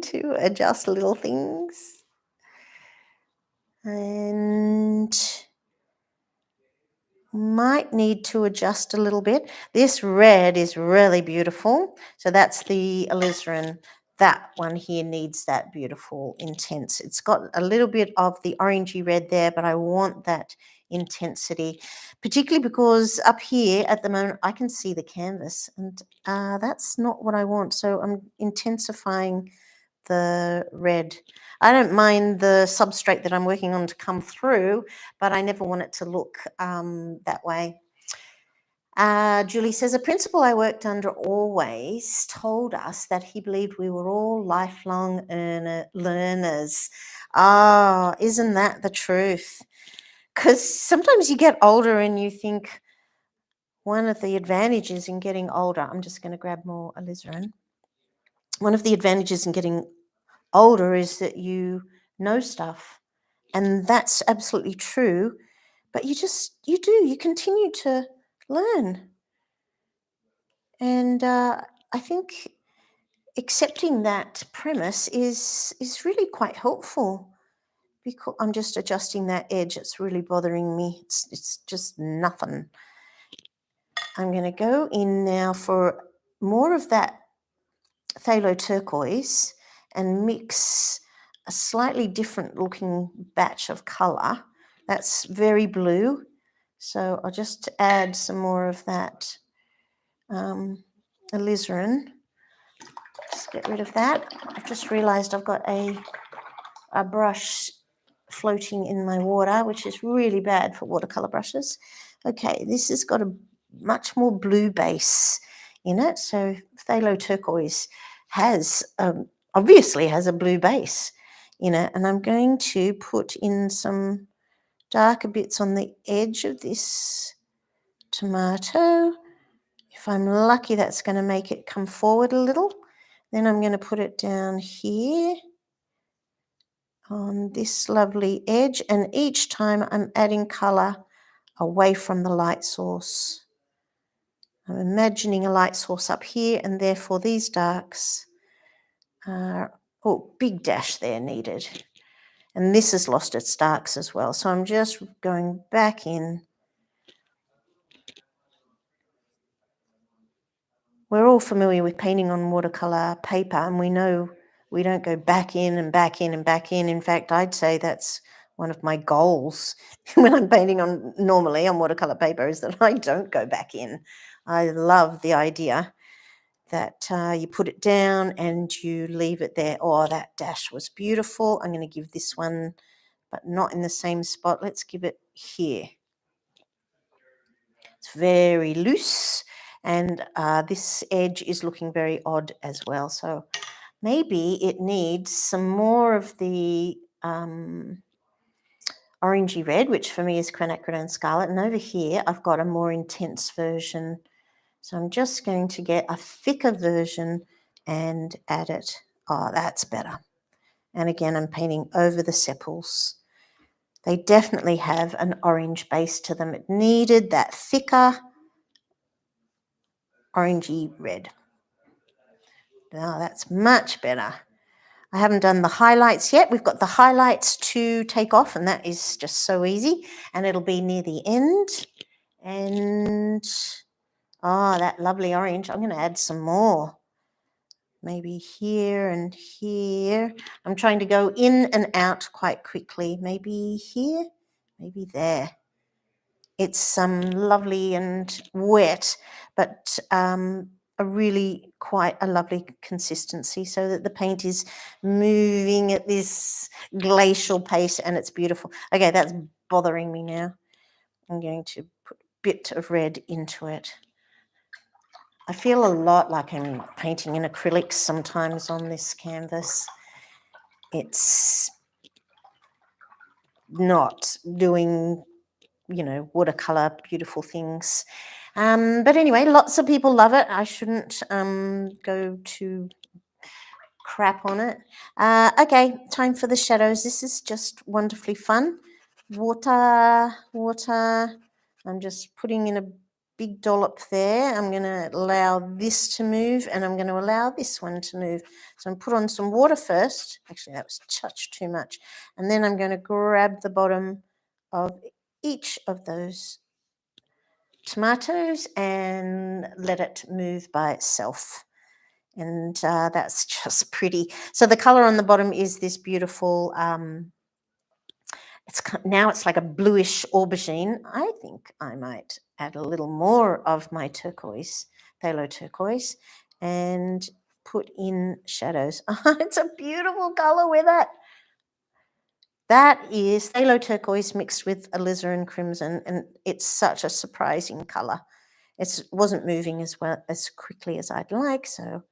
to adjust little things. And might need to adjust a little bit. This red is really beautiful. So that's the alizarin. That one here needs that beautiful intense. It's got a little bit of the orangey red there, but I want that intensity, particularly because up here at the moment I can see the canvas, and that's not what I want. So I'm intensifying the red. I don't mind the substrate that I'm working on to come through, but I never want it to look that way. Julie says, a principal I worked under always told us that he believed we were all lifelong learners. Oh, isn't that the truth? Because sometimes you get older and you think one of the advantages in getting older, I'm just going to grab more alizarin. One of the advantages in getting older is that you know stuff, and that's absolutely true, but you continue to learn. And I think accepting that premise is really quite helpful, because I'm just adjusting that edge. It's really bothering me. It's just nothing. I'm going to go in now for more of that phthalo turquoise and mix a slightly different looking batch of colour. That's very blue. So I'll just add some more of that alizarin. Just get rid of that. I've just realised I've got a brush floating in my water, which is really bad for watercolour brushes. Okay, this has got a much more blue base in it. So phthalo turquoise has obviously has a blue base in it. And I'm going to put in some darker bits on the edge of this tomato. If I'm lucky, that's going to make it come forward a little. Then I'm going to put it down here on this lovely edge. And each time I'm adding colour away from the light source. I'm imagining a light source up here, and therefore these darks are, oh, big dash there needed. And this has lost its darks as well. So I'm just going back in. We're all familiar with painting on watercolour paper, and we know we don't go back in and back in and back in. In fact, I'd say that's one of my goals when I'm painting on normally on watercolour paper, is that I don't go back in. I love the idea that you put it down and you leave it there. Oh, that dash was beautiful. I'm going to give this one, but not in the same spot. Let's give it here. It's very loose, and this edge is looking very odd as well. So maybe it needs some more of the orangey red, which for me is quinacridone scarlet. And over here, I've got a more intense version. So I'm just going to get a thicker version and add it. Oh, that's better. And again, I'm painting over the sepals. They definitely have an orange base to them. It needed that thicker orangey red. Now that's much better. I haven't done the highlights yet. We've got the highlights to take off, and that is just so easy. And it'll be near the end. And, oh, that lovely orange. I'm going to add some more. Maybe here and here. I'm trying to go in and out quite quickly. Maybe here, maybe there. It's lovely and wet, but a really quite a lovely consistency, so that the paint is moving at this glacial pace, and it's beautiful. Okay, that's bothering me now. I'm going to put a bit of red into it. I feel a lot like I'm painting in acrylics sometimes on this canvas. It's not doing, watercolor beautiful things. But anyway, lots of people love it. I shouldn't go too crap on it. Okay, time for the shadows. This is just wonderfully fun. Water. I'm just putting in a big dollop there. I'm going to allow this to move, and I'm going to allow this one to move. So I'm put on some water first. Actually, that was a touch too much. And then I'm going to grab the bottom of each of those tomatoes and let it move by itself. And that's just pretty. So the color on the bottom is this beautiful, it's like a bluish aubergine. I think I might add a little more of my turquoise, phthalo turquoise, and put in shadows. It's a beautiful color with it. That is phthalo turquoise mixed with alizarin crimson, and it's such a surprising color. It wasn't moving as quickly as I'd like, so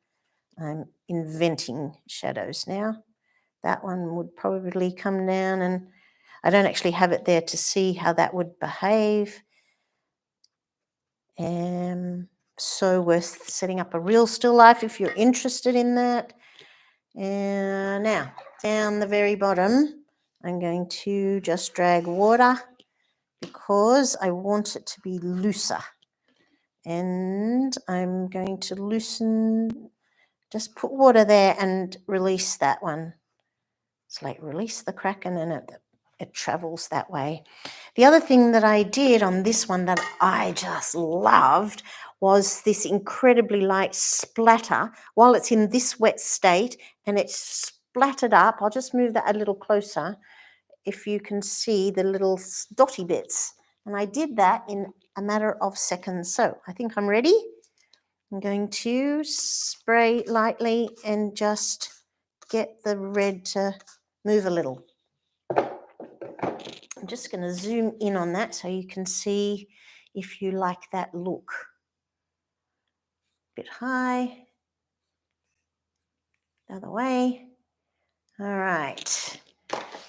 I'm inventing shadows now. That one would probably come down, and I don't actually have it there to see how that would behave. So worth setting up a real still life if you're interested in that. And now, down the very bottom, I'm going to just drag water because I want it to be looser. And I'm going to loosen, just put water there and release that one. It's like release the kraken, and it travels that way. The other thing that I did on this one that I just loved was this incredibly light splatter while it's in this wet state, and it's splattered up. I'll just move that a little closer if you can see the little dotty bits. And I did that in a matter of seconds. So I think I'm ready. I'm going to spray lightly and just get the red to move a little. I'm just going to zoom in on that so you can see if you like that look. Bit high, the other way. All right.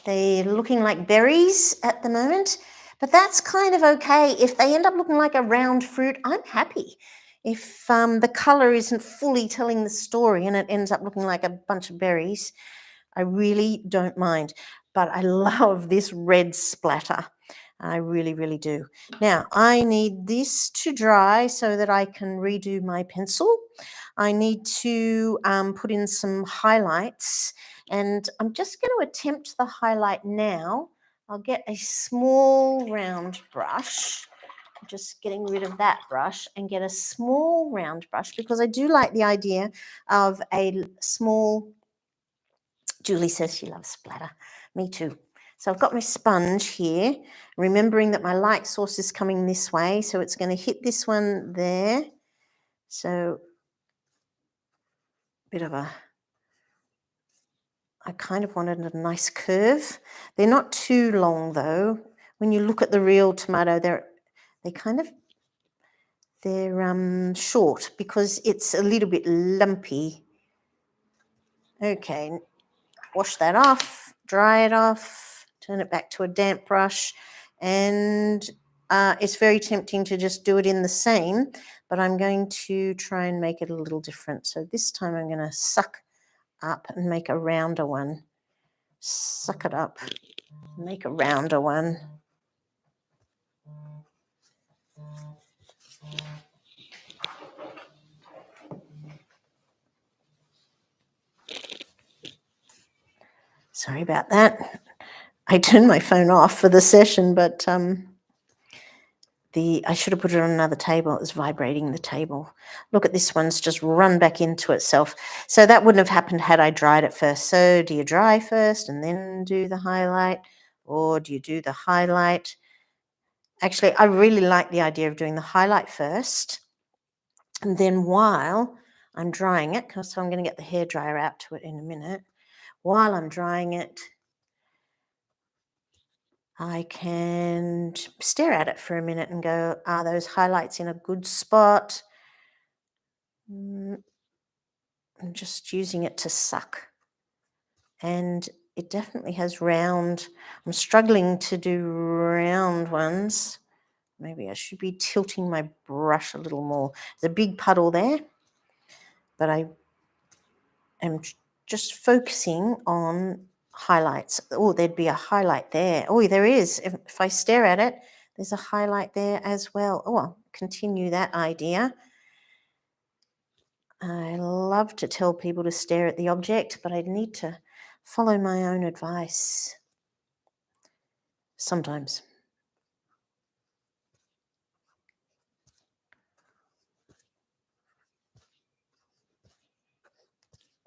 They're looking like berries at the moment, but that's kind of okay. If they end up looking like a round fruit, I'm happy. If the colour isn't fully telling the story and it ends up looking like a bunch of berries, I really don't mind. But I love this red splatter. I really, really do. Now, I need this to dry so that I can redo my pencil. I need to put in some highlights, and I'm just going to attempt the highlight now. I'll get a small round brush. I'm just getting rid of that brush and get a small round brush because I do like the idea of a small. Julie says she loves splatter. Me too. So I've got my sponge here, remembering that my light source is coming this way. So it's going to hit this one there. So bit of a, I kind of wanted a nice curve. They're not too long though. When you look at the real tomato, they're short because it's a little bit lumpy. Okay, wash that off, dry it off, turn it back to a damp brush, and it's very tempting to just do it in the same, but I'm going to try and make it a little different. So this time I'm going to suck up and make a rounder one. Suck it up, make a rounder one. Sorry about that. I turned my phone off for the session, but I should have put it on another table. It was vibrating the table. Look at this one's just run back into itself. So that wouldn't have happened had I dried it first. So do you dry first and then do the highlight, or do you do the highlight? Actually, I really like the idea of doing the highlight first, and then while I'm drying it, so I'm going to get the hairdryer out to it in a minute. While I'm drying it, I can stare at it for a minute and go, are those highlights in a good spot? I'm just using it to suck. And it definitely has round. I'm struggling to do round ones. Maybe I should be tilting my brush a little more. There's a big puddle there, but I am just focusing on highlights. Oh, there'd be a highlight there. Oh, there is. If I stare at it, there's a highlight there as well. Oh, I'll continue that idea. I love to tell people to stare at the object, but I need to follow my own advice sometimes.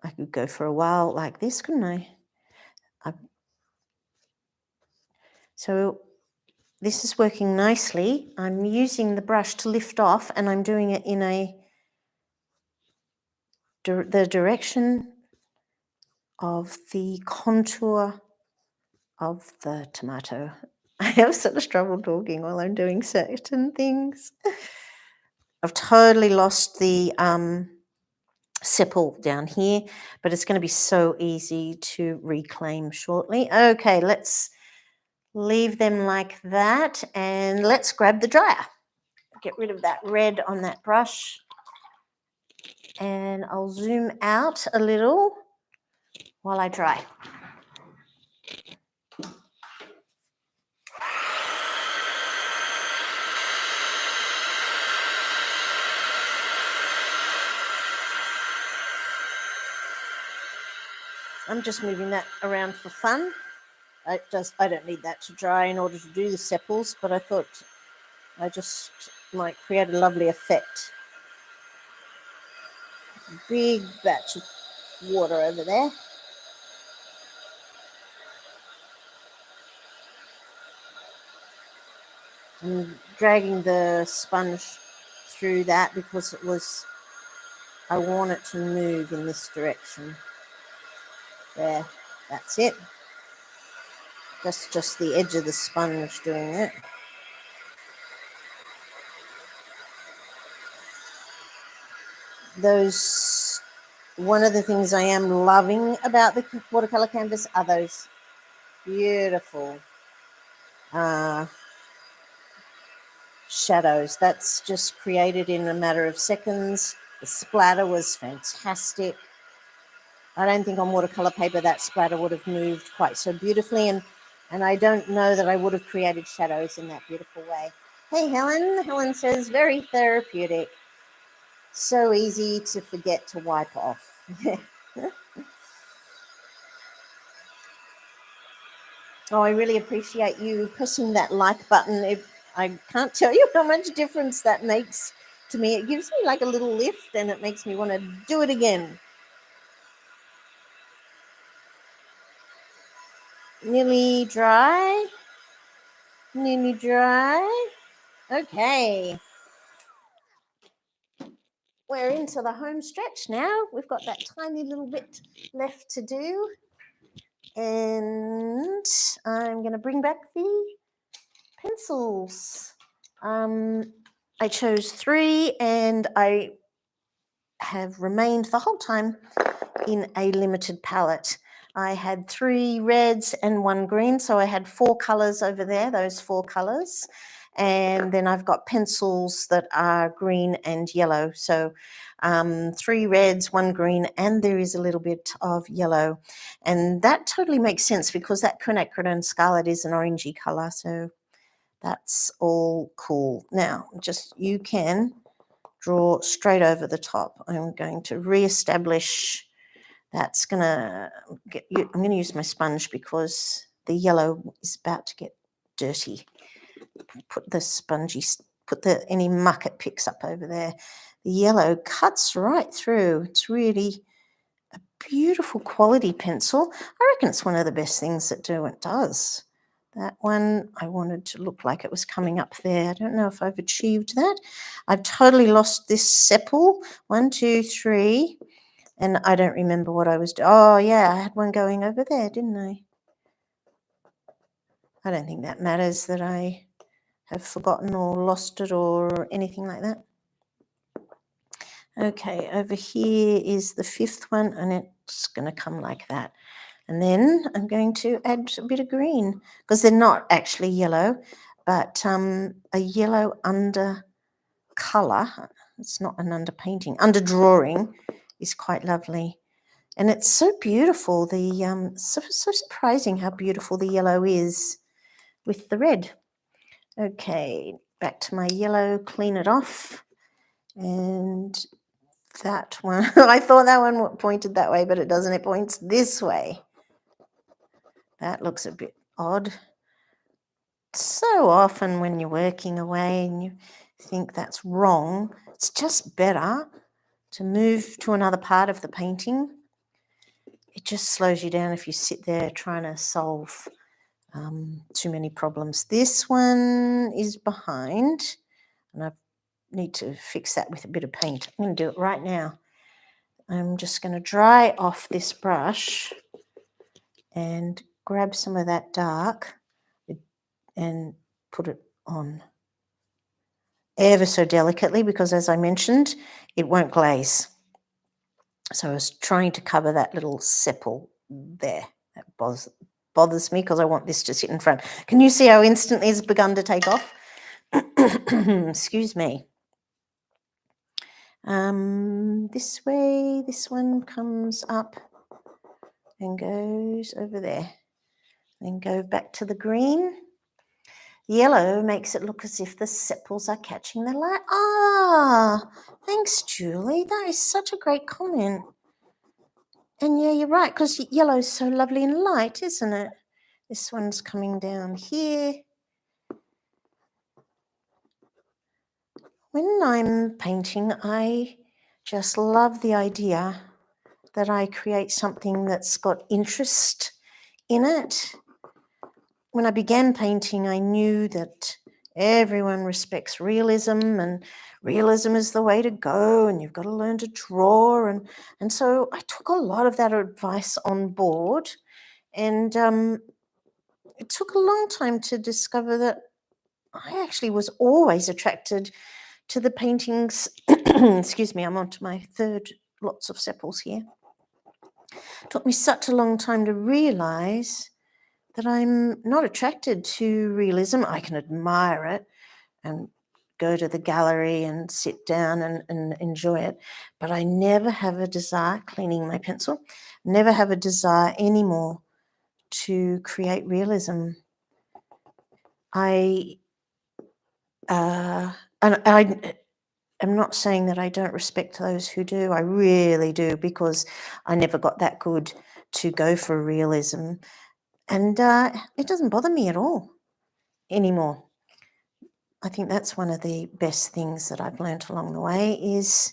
I could go for a while like this, couldn't I? So this is working nicely. I'm using the brush to lift off, and I'm doing it in the direction of the contour of the tomato. I have such trouble talking while I'm doing certain things. I've totally lost the sepal down here, but it's going to be so easy to reclaim shortly. Okay, let's leave them like that, and let's grab the dryer. Get rid of that red on that brush, and I'll zoom out a little while I dry. I'm just moving that around for fun. I don't need that to dry in order to do the sepals, but I thought I just might create a lovely effect. Big batch of water over there. I'm dragging the sponge through that because I want it to move in this direction. There, that's it. That's just the edge of the sponge doing it. those, one of the things I am loving about the watercolor canvas are those beautiful shadows. That's just created in a matter of seconds. The splatter was fantastic. I don't think on watercolor paper that splatter would have moved quite so beautifully, and I don't know that I would have created shadows in that beautiful way. Hey, Helen. Helen says, very therapeutic. So easy to forget to wipe off. Oh, I really appreciate you pressing that like button. I can't tell you how much difference that makes to me. It gives me like a little lift and it makes me want to do it again. Nearly dry. Nearly dry. Okay. We're into the home stretch now. We've got that tiny little bit left to do. And I'm going to bring back the pencils. I chose 3 and I have remained the whole time in a limited palette. I had 3 reds and 1 green, so I had 4 colours over there, those 4 colours. And then I've got pencils that are green and yellow. So 3 reds, 1 green, and there is a little bit of yellow. And that totally makes sense because that quinacridone scarlet is an orangey colour. So that's all cool. Now, just you can draw straight over the top. I'm going to re-establish. That's going to get you. I'm going to use my sponge because the yellow is about to get dirty. Put the spongy, put the any muck it picks up over there. The yellow cuts right through. It's really a beautiful quality pencil. I reckon it's one of the best things that it does. That one I wanted to look like it was coming up there. I don't know if I've achieved that. I've totally lost this sepal. 1, 2, 3. And I don't remember what I was doing. Oh, yeah, I had one going over there, didn't I? I don't think that matters that I have forgotten or lost it or anything like that. Okay, over here is the 5th one, and it's going to come like that. And then I'm going to add a bit of green because they're not actually yellow, but a yellow under colour. It's not an underpainting. Under drawing is quite lovely. And it's so beautiful. The so surprising how beautiful the yellow is with the red. Okay, back to my yellow, clean it off. And that one, I thought that one pointed that way, but it doesn't. It points this way. That looks a bit odd. So often when you're working away and you think that's wrong, it's just better to move to another part of the painting. It just slows you down if you sit there trying to solve too many problems. This one is behind, and I need to fix that with a bit of paint. I'm going to do it right now. I'm just going to dry off this brush and grab some of that dark and put it on ever so delicately because, as I mentioned, it won't glaze. So I was trying to cover that little sepal there. That bothers me because I want this to sit in front. Can you see how instantly it's begun to take off? Excuse me. This way, this one comes up and goes over there. Then go back to the green. Yellow makes it look as if the sepals are catching the light. Ah, thanks, Julie. That is such a great comment. And yeah, you're right, because yellow is so lovely and light, isn't it? This one's coming down here. When I'm painting, I just love the idea that I create something that's got interest in it. When I began painting, I knew that everyone respects realism and realism is the way to go and you've got to learn to draw. And so I took a lot of that advice on board, and it took a long time to discover that I actually was always attracted to the paintings. Excuse me, I'm on to my third lots of sepals here. It took me such a long time to realise that I'm not attracted to realism. I can admire it and go to the gallery and sit down and enjoy it, but I never have a desire, cleaning my pencil, never have a desire anymore to create realism. And I'm not saying that I don't respect those who do. I really do, because I never got that good to go for realism. And it doesn't bother me at all anymore. I think that's one of the best things that I've learned along the way is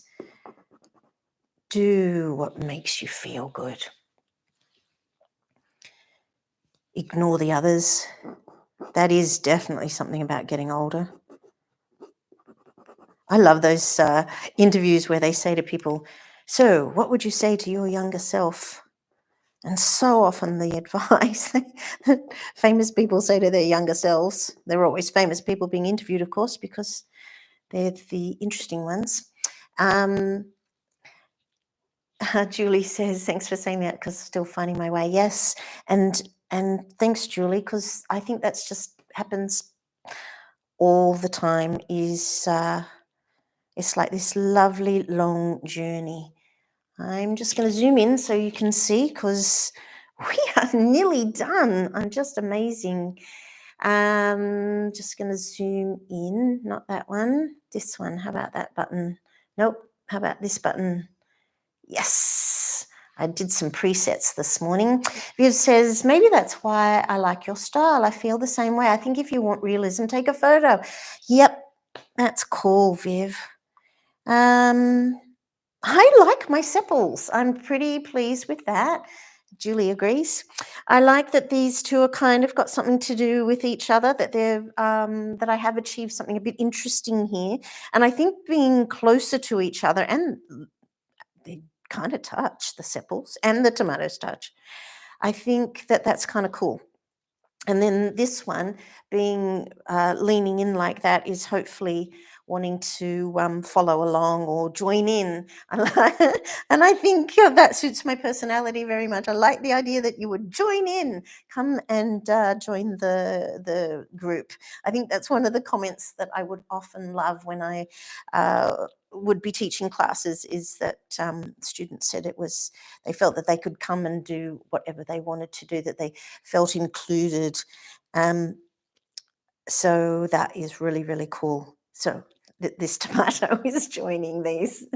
do what makes you feel good. Ignore the others. That is definitely something about getting older. I love those interviews where they say to people, so what would you say to your younger self? And so often the advice that famous people say to their younger selves, they're always famous people being interviewed, of course, because they're the interesting ones. Julie says, thanks for saying that, because still finding my way. Yes, and thanks, Julie, because I think that's just happens all the time. Is it's like this lovely long journey. I'm just going to zoom in so you can see, because we are nearly done. I'm just amazing. Just going to zoom in, not that one, this one. How about that button? Nope. How about this button? Yes. I did some presets this morning. Viv says, maybe that's why I like your style. I feel the same way. I think if you want realism, take a photo. Yep, that's cool, Viv. I like my sepals. I'm pretty pleased with that. Julie agrees. I like that these two are kind of got something to do with each other, that they're that I have achieved something a bit interesting here. And I think being closer to each other, and they kind of touch, the sepals and the tomatoes touch, I think that that's kind of cool. And then this one being leaning in like that is hopefully wanting to follow along or join in. And I think that suits my personality very much. I like the idea that you would join in, come and join the group. I think that's one of the comments that I would often love when I would be teaching classes, is that students said they felt that they could come and do whatever they wanted to do, that they felt included. So that is really, really cool. So this tomato is joining these.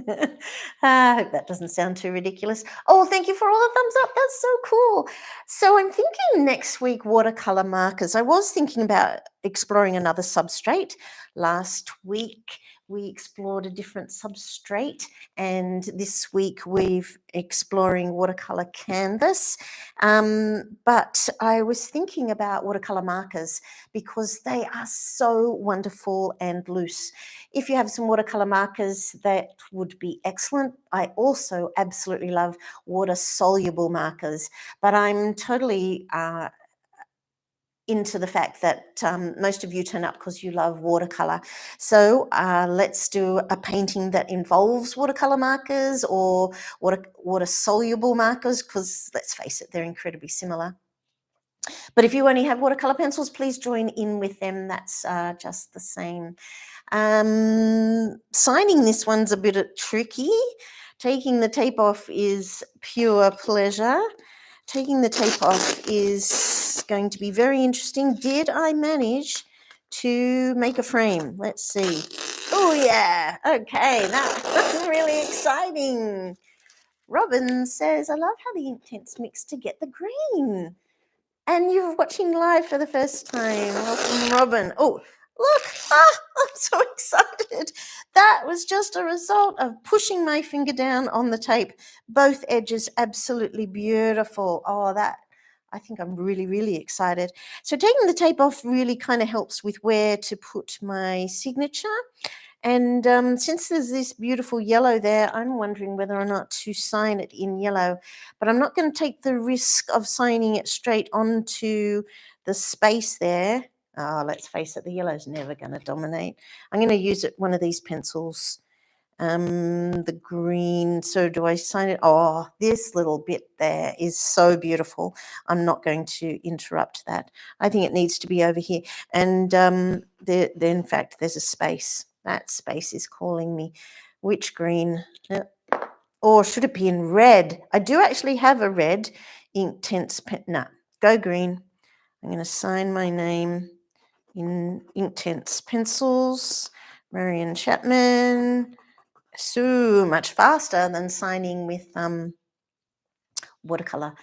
I hope that doesn't sound too ridiculous. Oh, thank you for all the thumbs up. That's so cool. So I'm thinking next week, watercolor markers. I was thinking about exploring another substrate. Last week, we explored a different substrate, and this week we've exploring watercolor canvas. But I was thinking about watercolor markers because they are so wonderful and loose. If you have some watercolor markers, that would be excellent. I also absolutely love water soluble markers, but I'm totally into the fact that most of you turn up because you love watercolor. So let's do a painting that involves watercolor markers or water soluble markers, because let's face it, they're incredibly similar. But if you only have watercolor pencils, please join in with them. That's just the same. Signing this one's a bit tricky. Taking the tape off is pure pleasure. Taking the tape off is going to be very interesting. Did I manage to make a frame? Let's see. Oh, yeah. Okay, that's really exciting. Robin says, I love how the ink tints mix to get the green. And you're watching live for the first time. Welcome, Robin. Oh, look. I'm so excited. That was just a result of pushing my finger down on the tape. Both edges absolutely beautiful. Oh, I think I'm really, really excited. So taking the tape off really kind of helps with where to put my signature. And since there's this beautiful yellow there, I'm wondering whether or not to sign it in yellow. But I'm not going to take the risk of signing it straight onto the space there. Oh, let's face it, the yellow's never going to dominate. I'm going to use one of these pencils, the green. So do I sign it? Oh, this little bit there is so beautiful. I'm not going to interrupt that. I think it needs to be over here. And in fact, there's a space. That space is calling me. Which green? Or should it be in red? I do actually have a red Inktense pen. No, go green. I'm going to sign my name in Inktense pencils. Marion Chapman. So much faster than signing with watercolor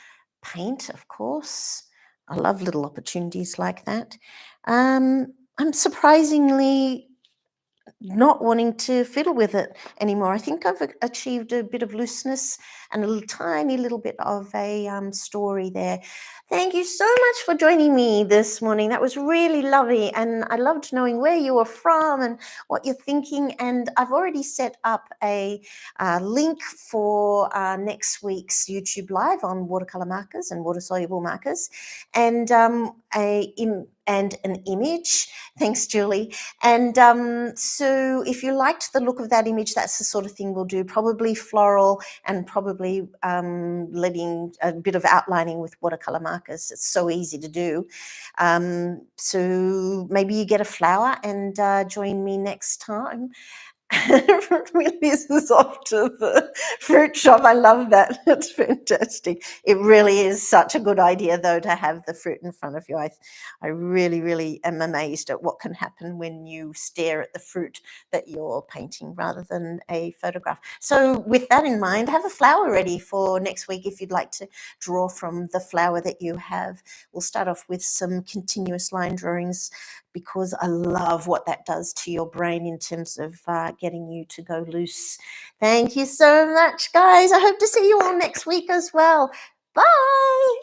paint, of course. I love little opportunities like that. I'm surprisingly not wanting to fiddle with it anymore. I think I've achieved a bit of looseness and a little tiny little bit of a story there. Thank you so much for joining me this morning. That was really lovely, and I loved knowing where you were from and what you're thinking. And I've already set up a link for next week's YouTube Live on watercolor markers and water-soluble markers, and an image. Thanks, Julie. And so if you liked the look of that image, that's the sort of thing we'll do, probably floral and probably letting a bit of outlining with watercolor markers. It's so easy to do. So maybe you get a flower and join me next time. This is off to the fruit shop. I love that. It's fantastic. It really is such a good idea, though, to have the fruit in front of you. I really, really am amazed at what can happen when you stare at the fruit that you're painting rather than a photograph. So with that in mind, have a flower ready for next week if you'd like to draw from the flower that you have. We'll start off with some continuous line drawings, because I love what that does to your brain in terms of getting you to go loose. Thank you so much, guys. I hope to see you all next week as well. Bye.